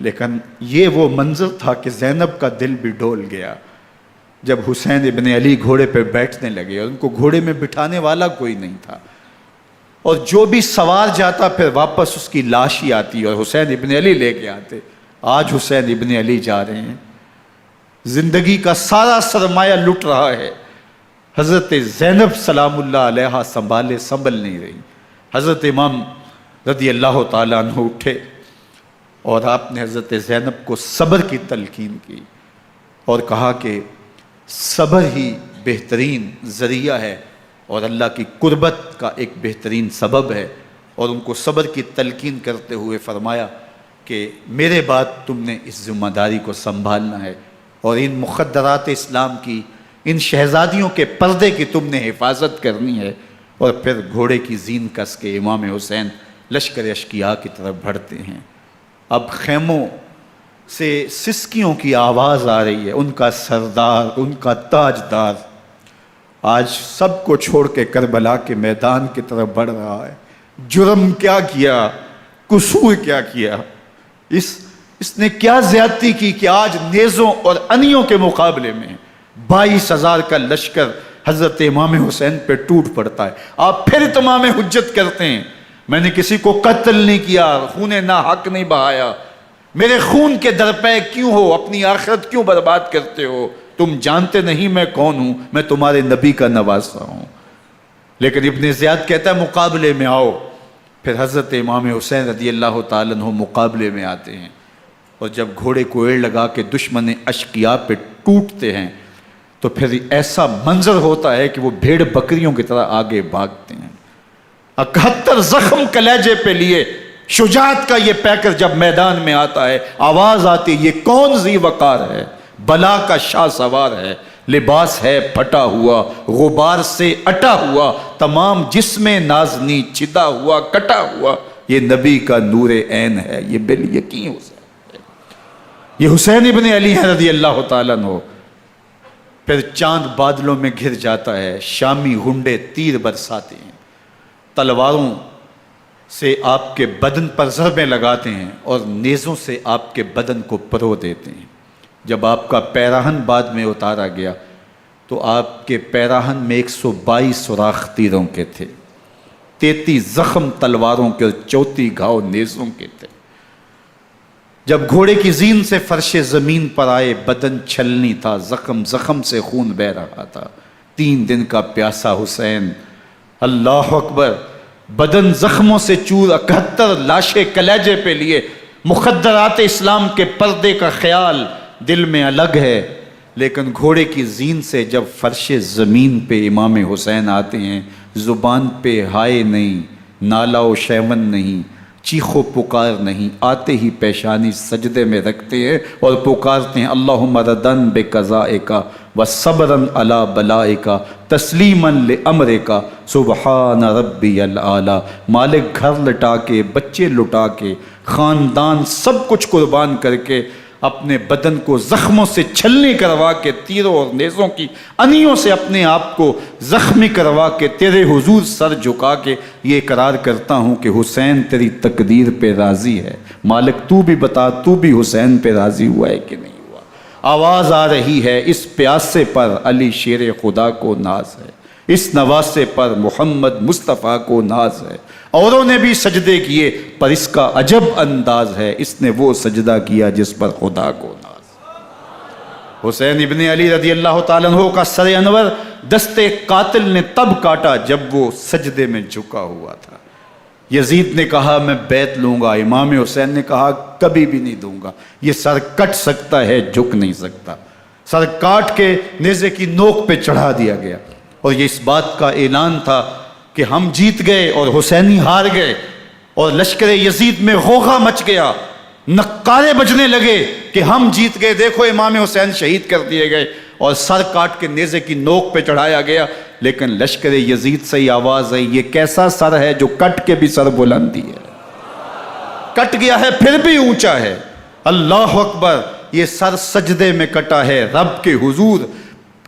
لیکن یہ وہ منظر تھا کہ زینب کا دل بھی ڈول گیا جب حسین ابن علی گھوڑے پہ بیٹھنے لگے اور ان کو گھوڑے میں بٹھانے والا کوئی نہیں تھا، اور جو بھی سوار جاتا پھر واپس اس کی لاش ہی آتی اور حسین ابن علی لے کے آتے۔ آج حسین ابن علی جا رہے ہیں، زندگی کا سارا سرمایہ لٹ رہا ہے، حضرت زینب سلام اللہ علیہا سنبھل نہیں رہی۔ حضرت امام رضی اللہ تعالیٰ عنہ اٹھے اور آپ نے حضرت زینب کو صبر کی تلقین کی اور کہا کہ صبر ہی بہترین ذریعہ ہے اور اللہ کی قربت کا ایک بہترین سبب ہے، اور ان کو صبر کی تلقین کرتے ہوئے فرمایا کہ میرے بعد تم نے اس ذمہ داری کو سنبھالنا ہے اور ان مخدرات اسلام کی، ان شہزادیوں کے پردے کی تم نے حفاظت کرنی ہے۔ اور پھر گھوڑے کی زین کس کے امام حسین لشکر اشکیا کی طرف بڑھتے ہیں۔ اب خیموں سے سسکیوں کی آواز آ رہی ہے، ان کا سردار، ان کا تاجدار آج سب کو چھوڑ کے کربلا کے میدان کی طرف بڑھ رہا ہے۔ جرم کیا کیا، قصور کیا کیا، اس نے کیا زیادتی کی کہ آج نیزوں اور انیوں کے مقابلے میں 22,000 کا لشکر حضرت امام حسین پہ ٹوٹ پڑتا ہے۔ آپ پھر اتمام حجت کرتے ہیں، میں نے کسی کو قتل نہیں کیا، خون ناحق نہیں بہایا، میرے خون کے درپے کیوں ہو، اپنی آخرت کیوں برباد کرتے ہو، تم جانتے نہیں میں کون ہوں، میں تمہارے نبی کا نواسا ہوں۔ لیکن ابن زیاد کہتا ہے مقابلے میں آؤ۔ پھر حضرت امام حسین رضی اللہ تعالیٰ عنہ مقابلے میں آتے ہیں، اور جب گھوڑے کو ایڑ لگا کے دشمن اشقیاء پہ ٹوٹتے ہیں تو پھر ایسا منظر ہوتا ہے کہ وہ بھیڑ بکریوں کی طرح آگے بھاگتے ہیں۔ 71 زخم کلیجے پہ لیے شجاعت کا یہ پیکر جب میدان میں آتا ہے، آواز آتی ہے یہ کون ذی وقار ہے، بلا کا شاہ سوار ہے، لباس ہے پھٹا ہوا غبار سے اٹا ہوا، تمام جسم نازنی چھدا ہوا کٹا ہوا، یہ نبی کا نور عین ہے، یہ بالیقین حسین ہے، یہ حسین ابن علی ہے رضی اللہ تعالیٰ عنہ۔ پھر چاند بادلوں میں گھر جاتا ہے، شامی غنڈے تیر برساتے ہیں، تلواروں سے آپ کے بدن پر ضربیں لگاتے ہیں اور نیزوں سے آپ کے بدن کو پرو دیتے ہیں۔ جب آپ کا پیراہن بعد میں اتارا گیا تو آپ کے پیراہن میں 122 سوراخ تیروں کے تھے، 33 زخم تلواروں کے اور 34 گھاؤ نیزوں کے تھے۔ جب گھوڑے کی زین سے فرش زمین پر آئے، بدن چھلنی تھا، زخم زخم سے خون بہ رہا تھا، 3 دن کا پیاسا حسین، اللہ اکبر، بدن زخموں سے چور، 71 لاشیں کلیجے پہ لیے، مخدرات اسلام کے پردے کا خیال دل میں الگ ہے، لیکن گھوڑے کی زین سے جب فرش زمین پہ امام حسین آتے ہیں، زبان پہ ہائے نہیں، نالا و شیون نہیں، چیخ و پکار نہیں، آتے ہی پیشانی سجدے میں رکھتے ہیں اور پکارتے ہیں اللہم ردن بقضائک وصبرن علی بلائک تسلیمن لامرک سبحان ربی العالی۔ مالک گھر لٹا کے، بچے لٹا کے، خاندان سب کچھ قربان کر کے، اپنے بدن کو زخموں سے چھلنی کروا کے، تیروں اور نیزوں کی انیوں سے اپنے آپ کو زخمی کروا کے، تیرے حضور سر جھکا کے یہ اقرار کرتا ہوں کہ حسین تیری تقدیر پہ راضی ہے، مالک تو بھی بتا، تو بھی حسین پہ راضی ہوا ہے کہ نہیں ہوا؟ آواز آ رہی ہے، اس پیاسے پر علی شیر خدا کو ناز ہے، اس نواسے پر محمد مصطفیٰ کو ناز ہے، اوروں نے بھی سجدے کیے پر اس کا عجب انداز ہے، اس نے وہ سجدہ کیا جس پر خدا کو ناز۔ حسین ابن علی رضی اللہ تعالیٰ عنہ کا سر انور دستے قاتل نے تب کاٹا جب وہ سجدے میں جھکا ہوا تھا۔ یزید نے کہا میں بیعت لوں گا، امام حسین نے کہا کبھی بھی نہیں دوں گا، یہ سر کٹ سکتا ہے جھک نہیں سکتا۔ سر کاٹ کے نیزے کی نوک پہ چڑھا دیا گیا اور یہ اس بات کا اعلان تھا کہ ہم جیت گئے اور حسینی ہار گئے، اور لشکر یزید میں غوغا مچ گیا، نقارے بجنے لگے کہ ہم جیت گئے، دیکھو امام حسین شہید کر دیے گئے، اور سر کاٹ کے نیزے کی نوک پہ چڑھایا گیا۔ لیکن لشکر یزید سے ہی آواز آئی یہ کیسا سر ہے جو کٹ کے بھی سر بلندی ہے، کٹ گیا ہے پھر بھی اونچا ہے، اللہ اکبر، یہ سر سجدے میں کٹا ہے، رب کے حضور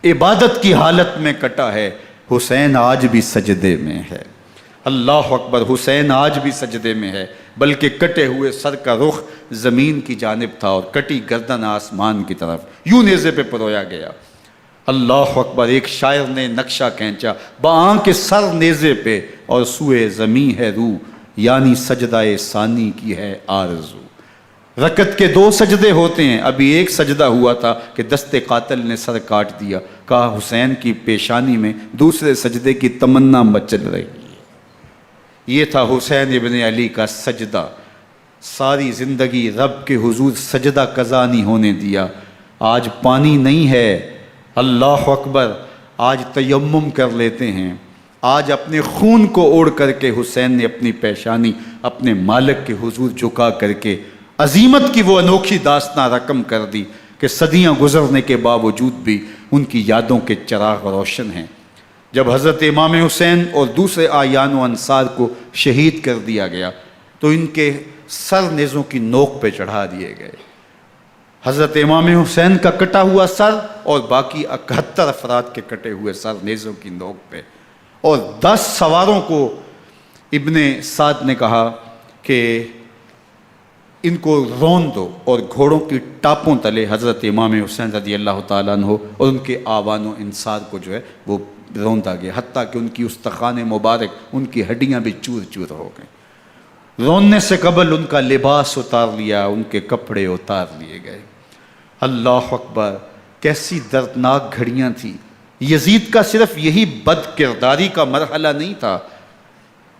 عبادت کی حالت میں کٹا ہے، حسین آج بھی سجدے میں ہے، اللہ اکبر، حسین آج بھی سجدے میں ہے، بلکہ کٹے ہوئے سر کا رخ زمین کی جانب تھا اور کٹی گردن آسمان کی طرف، یوں نیزے پہ پرویا گیا، اللہ اکبر۔ ایک شاعر نے نقشہ کھینچا، بآنکھ سر نیزے پہ اور سوئے زمین ہے روح، یعنی سجدہ ثانی کی ہے آرزو۔ رکعت کے 2 سجدے ہوتے ہیں، ابھی ایک سجدہ ہوا تھا کہ دست قاتل نے سر کاٹ دیا، کہا حسین کی پیشانی میں دوسرے سجدے کی تمنا مچل رہی ہے۔ یہ تھا حسین ابن علی کا سجدہ، ساری زندگی رب کے حضور سجدہ قضا نہیں ہونے دیا۔ آج پانی نہیں ہے، اللہ اکبر، آج تیمم کر لیتے ہیں، آج اپنے خون کو اوڑھ کر کے حسین نے اپنی پیشانی اپنے مالک کے حضور جھکا کر کے عظیمت کی وہ انوکھی داستان رقم کر دی کہ صدیاں گزرنے کے باوجود بھی ان کی یادوں کے چراغ روشن ہیں۔ جب حضرت امام حسین اور دوسرے اعیان و انصار کو شہید کر دیا گیا تو ان کے سر نیزوں کی نوک پہ چڑھا دیے گئے، حضرت امام حسین کا کٹا ہوا سر اور باقی 71 افراد کے کٹے ہوئے سر نیزوں کی نوک پہ، اور 10 سواروں کو ابن سعد نے کہا کہ ان کو رون دو، اور گھوڑوں کی ٹاپوں تلے حضرت امام حسین رضی اللہ تعالیٰ عنہ اور ان کے آوان و انصار کو جو ہے وہ روندا گیا، حتیٰ کہ ان کی استخوان مبارک، ان کی ہڈیاں بھی چور چور ہو گئیں۔ روننے سے قبل ان کا لباس اتار لیا، ان کے کپڑے اتار لیے گئے، اللہ اکبر، کیسی دردناک گھڑیاں تھیں۔ یزید کا صرف یہی بد کرداری کا مرحلہ نہیں تھا،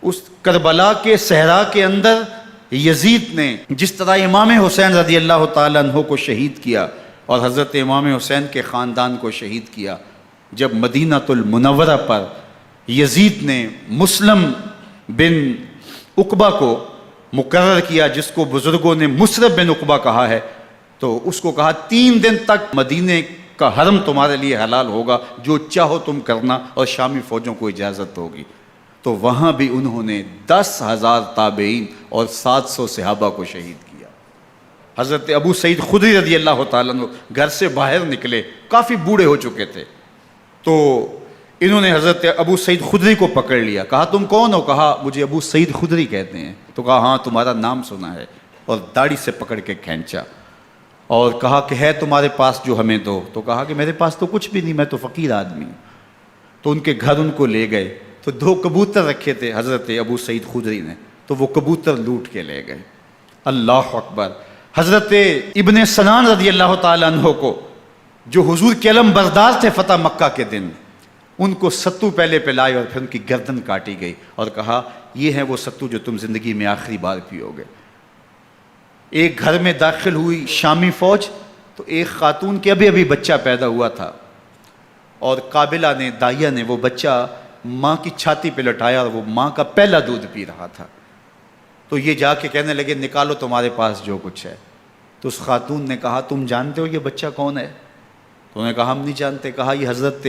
اس کربلا کے صحرا کے اندر یزید نے جس طرح امام حسین رضی اللہ تعالیٰ عنہ کو شہید کیا اور حضرت امام حسین کے خاندان کو شہید کیا، جب مدینہ المنورہ پر یزید نے مسلم بن عقبہ کو مقرر کیا، جس کو بزرگوں نے مصرب بن عقبہ کہا ہے، تو اس کو کہا 3 دن تک مدینے کا حرم تمہارے لیے حلال ہوگا، جو چاہو تم کرنا، اور شامی فوجوں کو اجازت ہوگی۔ تو وہاں بھی انہوں نے 10,000 تابعین اور 700 صحابہ کو شہید کیا۔ حضرت ابو سعید خدری رضی اللہ تعالیٰ عنہ گھر سے باہر نکلے، کافی بوڑھے ہو چکے تھے، تو انہوں نے حضرت ابو سعید خدری کو پکڑ لیا، کہا تم کون ہو؟ کہا مجھے ابو سعید خدری کہتے ہیں۔ تو کہا ہاں تمہارا نام سنا ہے، اور داڑھی سے پکڑ کے کھینچا اور کہا کہ ہے تمہارے پاس جو ہمیں دو؟ تو کہا کہ میرے پاس تو کچھ بھی نہیں، میں تو فقیر آدمی ہوں۔ تو ان کے گھر ان کو لے گئے، تو 2 کبوتر رکھے تھے حضرت ابو سعید خدری نے، تو وہ کبوتر لوٹ کے لے گئے۔ اللہ اکبر۔ حضرت ابن سنان رضی اللہ تعالیٰ عنہ کو، جو حضور کے علم بردار تھے فتح مکہ کے دن، ان کو ستو پہلے پلائے اور پھر ان کی گردن کاٹی گئی، اور کہا یہ ہے وہ ستو جو تم زندگی میں آخری بار پیو گے۔ ایک گھر میں داخل ہوئی شامی فوج، تو ایک خاتون کے ابھی بچہ پیدا ہوا تھا، اور قابلہ نے، دائیا نے، وہ بچہ ماں کی چھاتی پہ لٹایا، اور وہ ماں کا پہلا دودھ پی رہا تھا۔ تو یہ جا کے کہنے لگے نکالو تمہارے پاس جو کچھ ہے۔ تو اس خاتون نے کہا تم جانتے ہو یہ بچہ کون ہے؟ تو انہوں نے کہا ہم نہیں جانتے۔ کہا یہ حضرت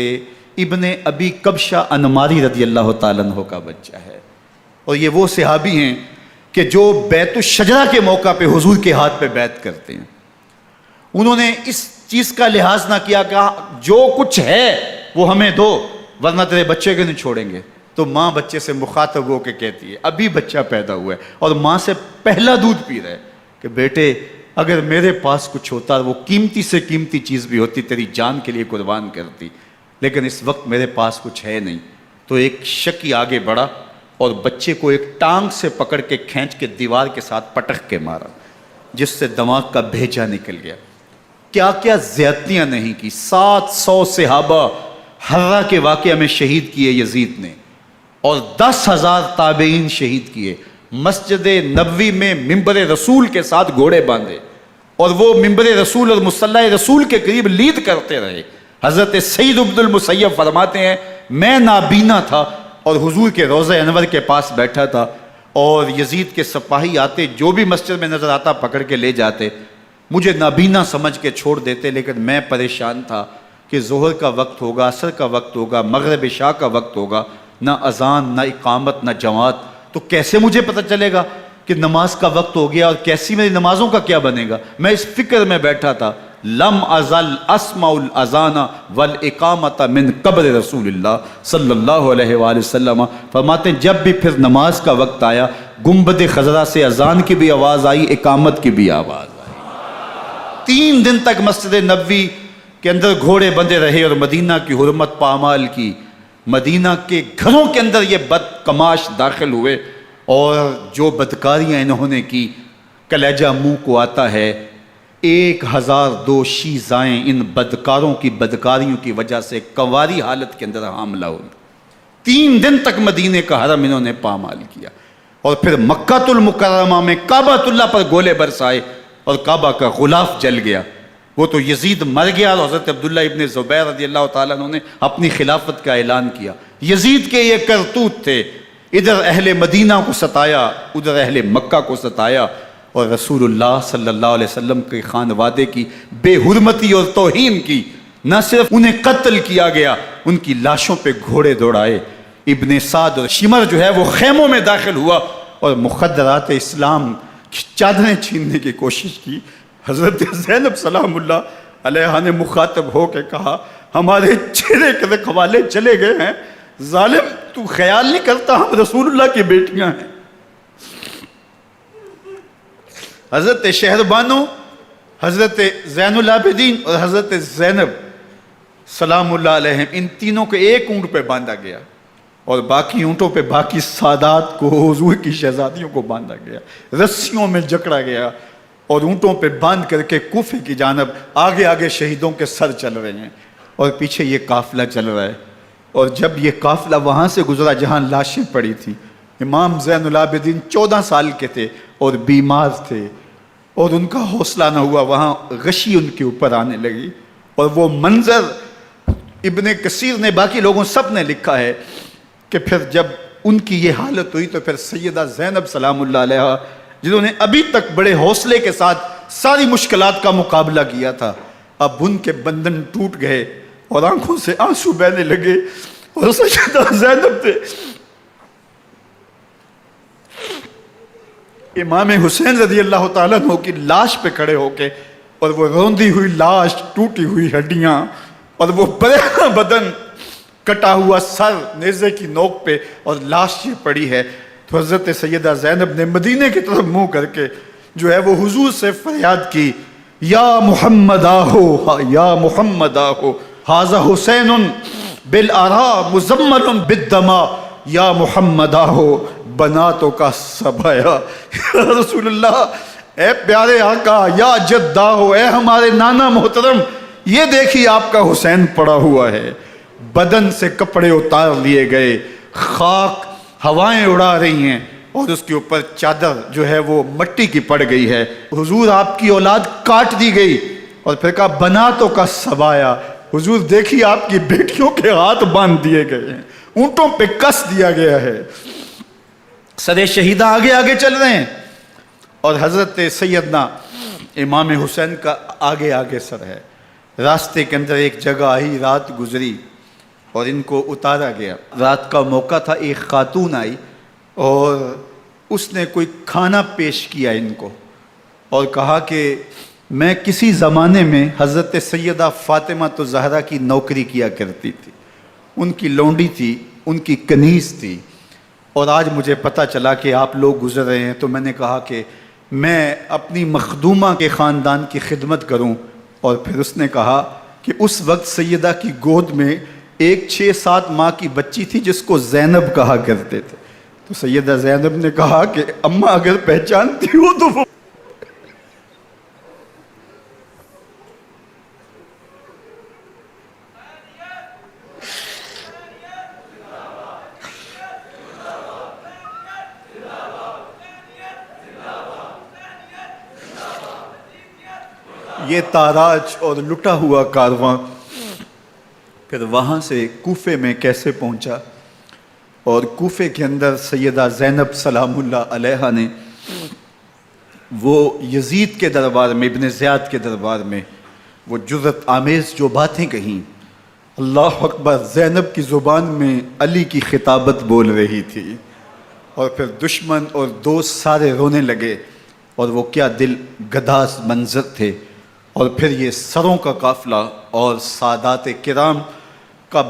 ابن ابی کبشہ انماری رضی اللہ تعالیٰ عنہ کا بچہ ہے، اور یہ وہ صحابی ہیں کہ جو بیت الشجرہ کے موقع پہ حضور کے ہاتھ پہ بیعت کرتے ہیں۔ انہوں نے اس چیز کا لحاظ نہ کیا کہ جو کچھ ہے وہ ہمیں دو، ورنہ تیرے بچے کو نہیں چھوڑیں گے۔ تو ماں بچے سے مخاطب ہو کے کہتی ہے، ابھی بچہ پیدا ہوا ہے اور ماں سے پہلا دودھ پی رہا ہے، کہ بیٹے اگر میرے پاس کچھ ہوتا، وہ قیمتی سے قیمتی چیز بھی ہوتی، تیری جان کے لیے قربان کرتی، لیکن اس وقت میرے پاس کچھ ہے نہیں۔ تو ایک شکی آگے بڑھا اور بچے کو ایک ٹانگ سے پکڑ کے کھینچ کے دیوار کے ساتھ پٹک کے مارا، جس سے دماغ کا بھیجا نکل گیا۔ کیا کیا زیادتیاں نہیں کی۔ 700 صحابہ حرہ کے واقعہ میں شہید کیے یزید نے، اور 10,000 تابعین شہید کیے۔ مسجد نبوی میں ممبر رسول کے ساتھ گھوڑے باندھے، اور وہ ممبر رسول اور مصلی رسول کے قریب لید کرتے رہے۔ حضرت سعید بن المسیب فرماتے ہیں میں نابینا تھا اور حضور کے روضہ انور کے پاس بیٹھا تھا، اور یزید کے سپاہی آتے، جو بھی مسجد میں نظر آتا پکڑ کے لے جاتے، مجھے نابینا سمجھ کے چھوڑ دیتے، لیکن میں پریشان تھا کہ ظہر کا وقت ہوگا، عصر کا وقت ہوگا، مغرب عشاء کا وقت ہوگا، نہ اذان، نہ اقامت، نہ جماعت، تو کیسے مجھے پتہ چلے گا کہ نماز کا وقت ہو گیا، اور کیسی میری نمازوں کا کیا بنے گا؟ میں اس فکر میں بیٹھا تھا۔ لم ازل اسمع الاذان والاقامت من قبر رسول اللہ صلی اللہ علیہ وآلہ وسلم۔ فرماتے ہیں جب بھی پھر نماز کا وقت آیا، گنبد خضرا سے اذان کی بھی آواز آئی، اقامت کی بھی آواز آئی۔ 3 دن تک مسجد نبوی کے اندر گھوڑے بندے رہے، اور مدینہ کی حرمت پامال کی۔ مدینہ کے گھروں کے اندر یہ بدکماش داخل ہوئے، اور جو بدکاریاں انہوں نے کی کلیجہ منہ کو آتا ہے۔ 1002 شیزائیں ان بدکاروں کی بدکاریوں کی وجہ سے کنواری حالت کے اندر حاملہ ہوئی۔ 3 دن تک مدینے کا حرم انہوں نے پامال کیا، اور پھر مکہ المکرمہ میں کعبہ اللہ پر گولے برسائے، اور کعبہ کا غلاف جل گیا۔ وہ تو یزید مر گیا، اور حضرت عبداللہ ابن زبیر رضی اللہ تعالیٰ عنہ نے اپنی خلافت کا اعلان کیا۔ یزید کے یہ کرتوت تھے، ادھر اہل مدینہ کو ستایا، ادھر اہل مکہ کو ستایا، اور رسول اللہ صلی اللہ علیہ وسلم کے خانوادے کی بے حرمتی اور توہین کی۔ نہ صرف انہیں قتل کیا گیا، ان کی لاشوں پہ گھوڑے دوڑائے۔ ابن سعد اور شمر جو ہے وہ خیموں میں داخل ہوا، اور مخدرات اسلام کی چادریں چھیننے کی کوشش کی۔ حضرت زینب سلام اللہ علیہ نے مخاطب ہو کے کہا ہمارے چہرے کے رکھوالے چلے گئے ہیں، ظالم تو خیال نہیں کرتا ہم رسول اللہ کی بیٹیاں ہیں۔ حضرت شہربانو، حضرت زین العابدین اور حضرت زینب سلام اللہ علیہ، ان تینوں کو ایک اونٹ پہ باندھا گیا، اور باقی اونٹوں پہ باقی سادات کو، حضور کی شہزادیوں کو باندھا گیا، رسیوں میں جکڑا گیا، اور اونٹوں پہ باندھ کر کے کوفے کی جانب آگے آگے شہیدوں کے سر چل رہے ہیں، اور پیچھے یہ قافلہ چل رہا ہے۔ اور جب یہ قافلہ وہاں سے گزرا جہاں لاشیں پڑی تھیں، امام زین العابدین 14 سال کے تھے اور بیمار تھے، اور ان کا حوصلہ نہ ہوا، وہاں غشی ان کے اوپر آنے لگی، اور وہ منظر ابن کثیر نے، باقی لوگوں سب نے لکھا ہے کہ پھر جب ان کی یہ حالت ہوئی تو پھر سیدہ زینب سلام اللہ علیہ، جنہوں نے ابھی تک بڑے حوصلے کے ساتھ ساری مشکلات کا مقابلہ کیا تھا، اب ان کے بندھن ٹوٹ گئے اور آنکھوں سے آنسو بہنے لگے، اور سیدہ زینب نے امام حسین رضی اللہ تعالیٰ عنہ کی لاش پہ کھڑے ہو کے، اور وہ روندی ہوئی لاش، ٹوٹی ہوئی ہڈیاں، اور وہ برینا بدن، کٹا ہوا سر نیزے کی نوک پہ، اور لاش یہ پڑی ہے، تو حضرت سیدہ زینب نے مدینے کی طرف منہ کر کے جو ہے وہ حضور سے فریاد کی، یا محمد آہو، یا محمد آہو، ھذا حسین بالآراء مزمل بالدماء، یا محمد آہو بناتوں کا سبایا۔ یا رسول اللہ، اے پیارے آقا، یا جد آہو، اے ہمارے نانا محترم، یہ دیکھیے آپ کا حسین پڑا ہوا ہے، بدن سے کپڑے اتار لیے گئے، خاک ہوائیں اڑا رہی ہیں، اور اس کے اوپر چادر جو ہے وہ مٹی کی پڑ گئی ہے۔ حضور آپ کی اولاد کاٹ دی گئی، اور پھر کہا بناتوں کا سبایا، حضور دیکھیے آپ کی بیٹیوں کے ہاتھ باندھ دیے گئے ہیں، اونٹوں پہ کس دیا گیا ہے، سر شہیدہ آگے آگے چل رہے ہیں، اور حضرت سیدنا امام حسین کا آگے آگے سر ہے۔ راستے کے اندر ایک جگہ آئی، رات گزری اور ان کو اتارا گیا۔ رات کا موقع تھا، ایک خاتون آئی اور اس نے کوئی کھانا پیش کیا ان کو، اور کہا کہ میں کسی زمانے میں حضرت سیدہ فاطمہ زہرا کی نوکری کیا کرتی تھی، ان کی لونڈی تھی، ان کی کنیز تھی، اور آج مجھے پتہ چلا کہ آپ لوگ گزر رہے ہیں، تو میں نے کہا کہ میں اپنی مخدومہ کے خاندان کی خدمت کروں۔ اور پھر اس نے کہا کہ اس وقت سیدہ کی گود میں ایک 6-7 ماہ کی بچی تھی جس کو زینب کہا کرتے تھے، تو سیدہ زینب نے کہا کہ اماں اگر پہچانتی ہو تو وہ یہ تاراج اور لٹا ہوا کارواں پھر وہاں سے کوفے میں کیسے پہنچا، اور کوفے کے اندر سیدہ زینب سلام اللہ علیہا نے وہ یزید کے دربار میں، ابن زیاد کے دربار میں وہ جرأت آمیز جو باتیں کہیں، اللہ اکبر، زینب کی زبان میں علی کی خطابت بول رہی تھی، اور پھر دشمن اور دوست سارے رونے لگے، اور وہ کیا دل گداز منظر تھے۔ اور پھر یہ سروں کا قافلہ اور سادات کرام کا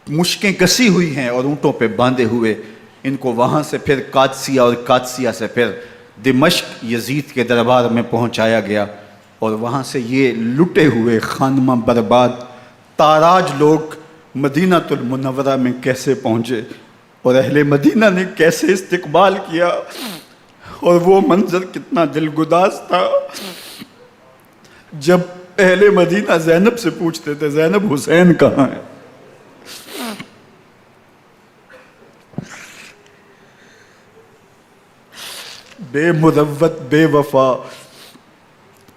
مشکیں کسی ہوئی ہیں اور اونٹوں پہ باندھے ہوئے، ان کو وہاں سے پھر قادسیہ اور قادسیہ سے پھر دمشق یزید کے دربار میں پہنچایا گیا، اور وہاں سے یہ لٹے ہوئے خانمہ برباد تاراج لوگ مدینہ المنورہ میں کیسے پہنچے، اور اہل مدینہ نے کیسے استقبال کیا، اور وہ منظر کتنا دلگداز تھا جب اہل مدینہ زینب سے پوچھتے تھے زینب حسین کہاں ہے؟ بے مروت بے وفا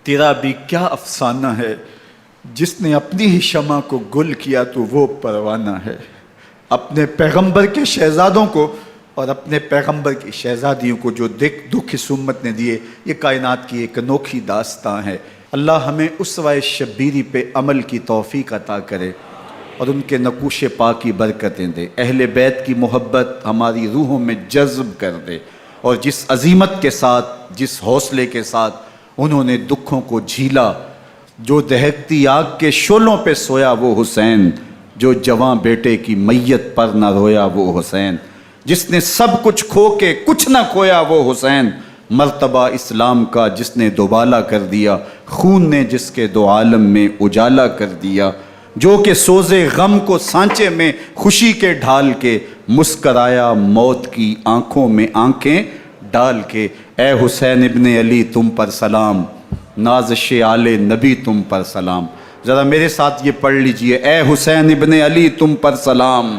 تیرا بھی کیا افسانہ ہے، جس نے اپنی ہی شمع کو گل کیا تو وہ پروانہ ہے۔ اپنے پیغمبر کے شہزادوں کو اور اپنے پیغمبر کی شہزادیوں کو جو دکھ اس امت نے دیے، یہ کائنات کی ایک انوکھی داستان ہے۔ اللہ ہمیں اسوہ شبیری پہ عمل کی توفیق عطا کرے اور ان کے نقوش پاک کی برکتیں دے، اہل بیت کی محبت ہماری روحوں میں جذب کر دے، اور جس عظیمت کے ساتھ، جس حوصلے کے ساتھ انہوں نے دکھوں کو جھیلا، جو دہکتی آگ کے شعلوں پہ سویا وہ حسین، جو جواں بیٹے کی میت پر نہ رویا وہ حسین، جس نے سب کچھ کھو کے کچھ نہ کھویا وہ حسین، مرتبہ اسلام کا جس نے دوبالا کر دیا، خون نے جس کے دو عالم میں اجالا کر دیا، جو کہ سوزے غم کو سانچے میں خوشی کے ڈھال کے، مسکرایا موت کی آنکھوں میں آنکھیں ڈال کے۔ اے حسین ابن علی تم پر سلام، نازش آل نبی تم پر سلام۔ ذرا میرے ساتھ یہ پڑھ لیجئے، اے حسین ابن علی تم پر سلام،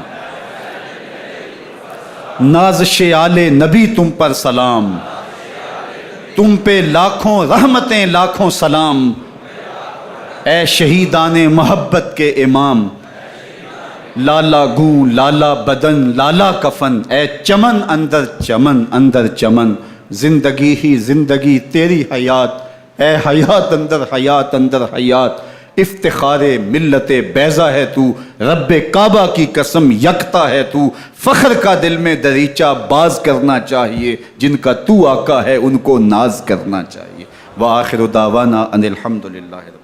نازش آل نبی تم پر سلام، تم پہ لاکھوں رحمتیں لاکھوں سلام، اے شہیدان محبت کے امام، لالا گوں لالا بدن لالا کفن، اے چمن اندر چمن، زندگی ہی زندگی تیری حیات اے حیات اندر حیات اندر حیات، افتخار ملت بیضا ہے تو، رب کعبہ کی قسم یکتا ہے تو، فخر کا دل میں دریچہ باز کرنا چاہیے، جن کا تو آقا ہے ان کو ناز کرنا چاہیے۔ وآخر دعوانا ان الحمد للہ۔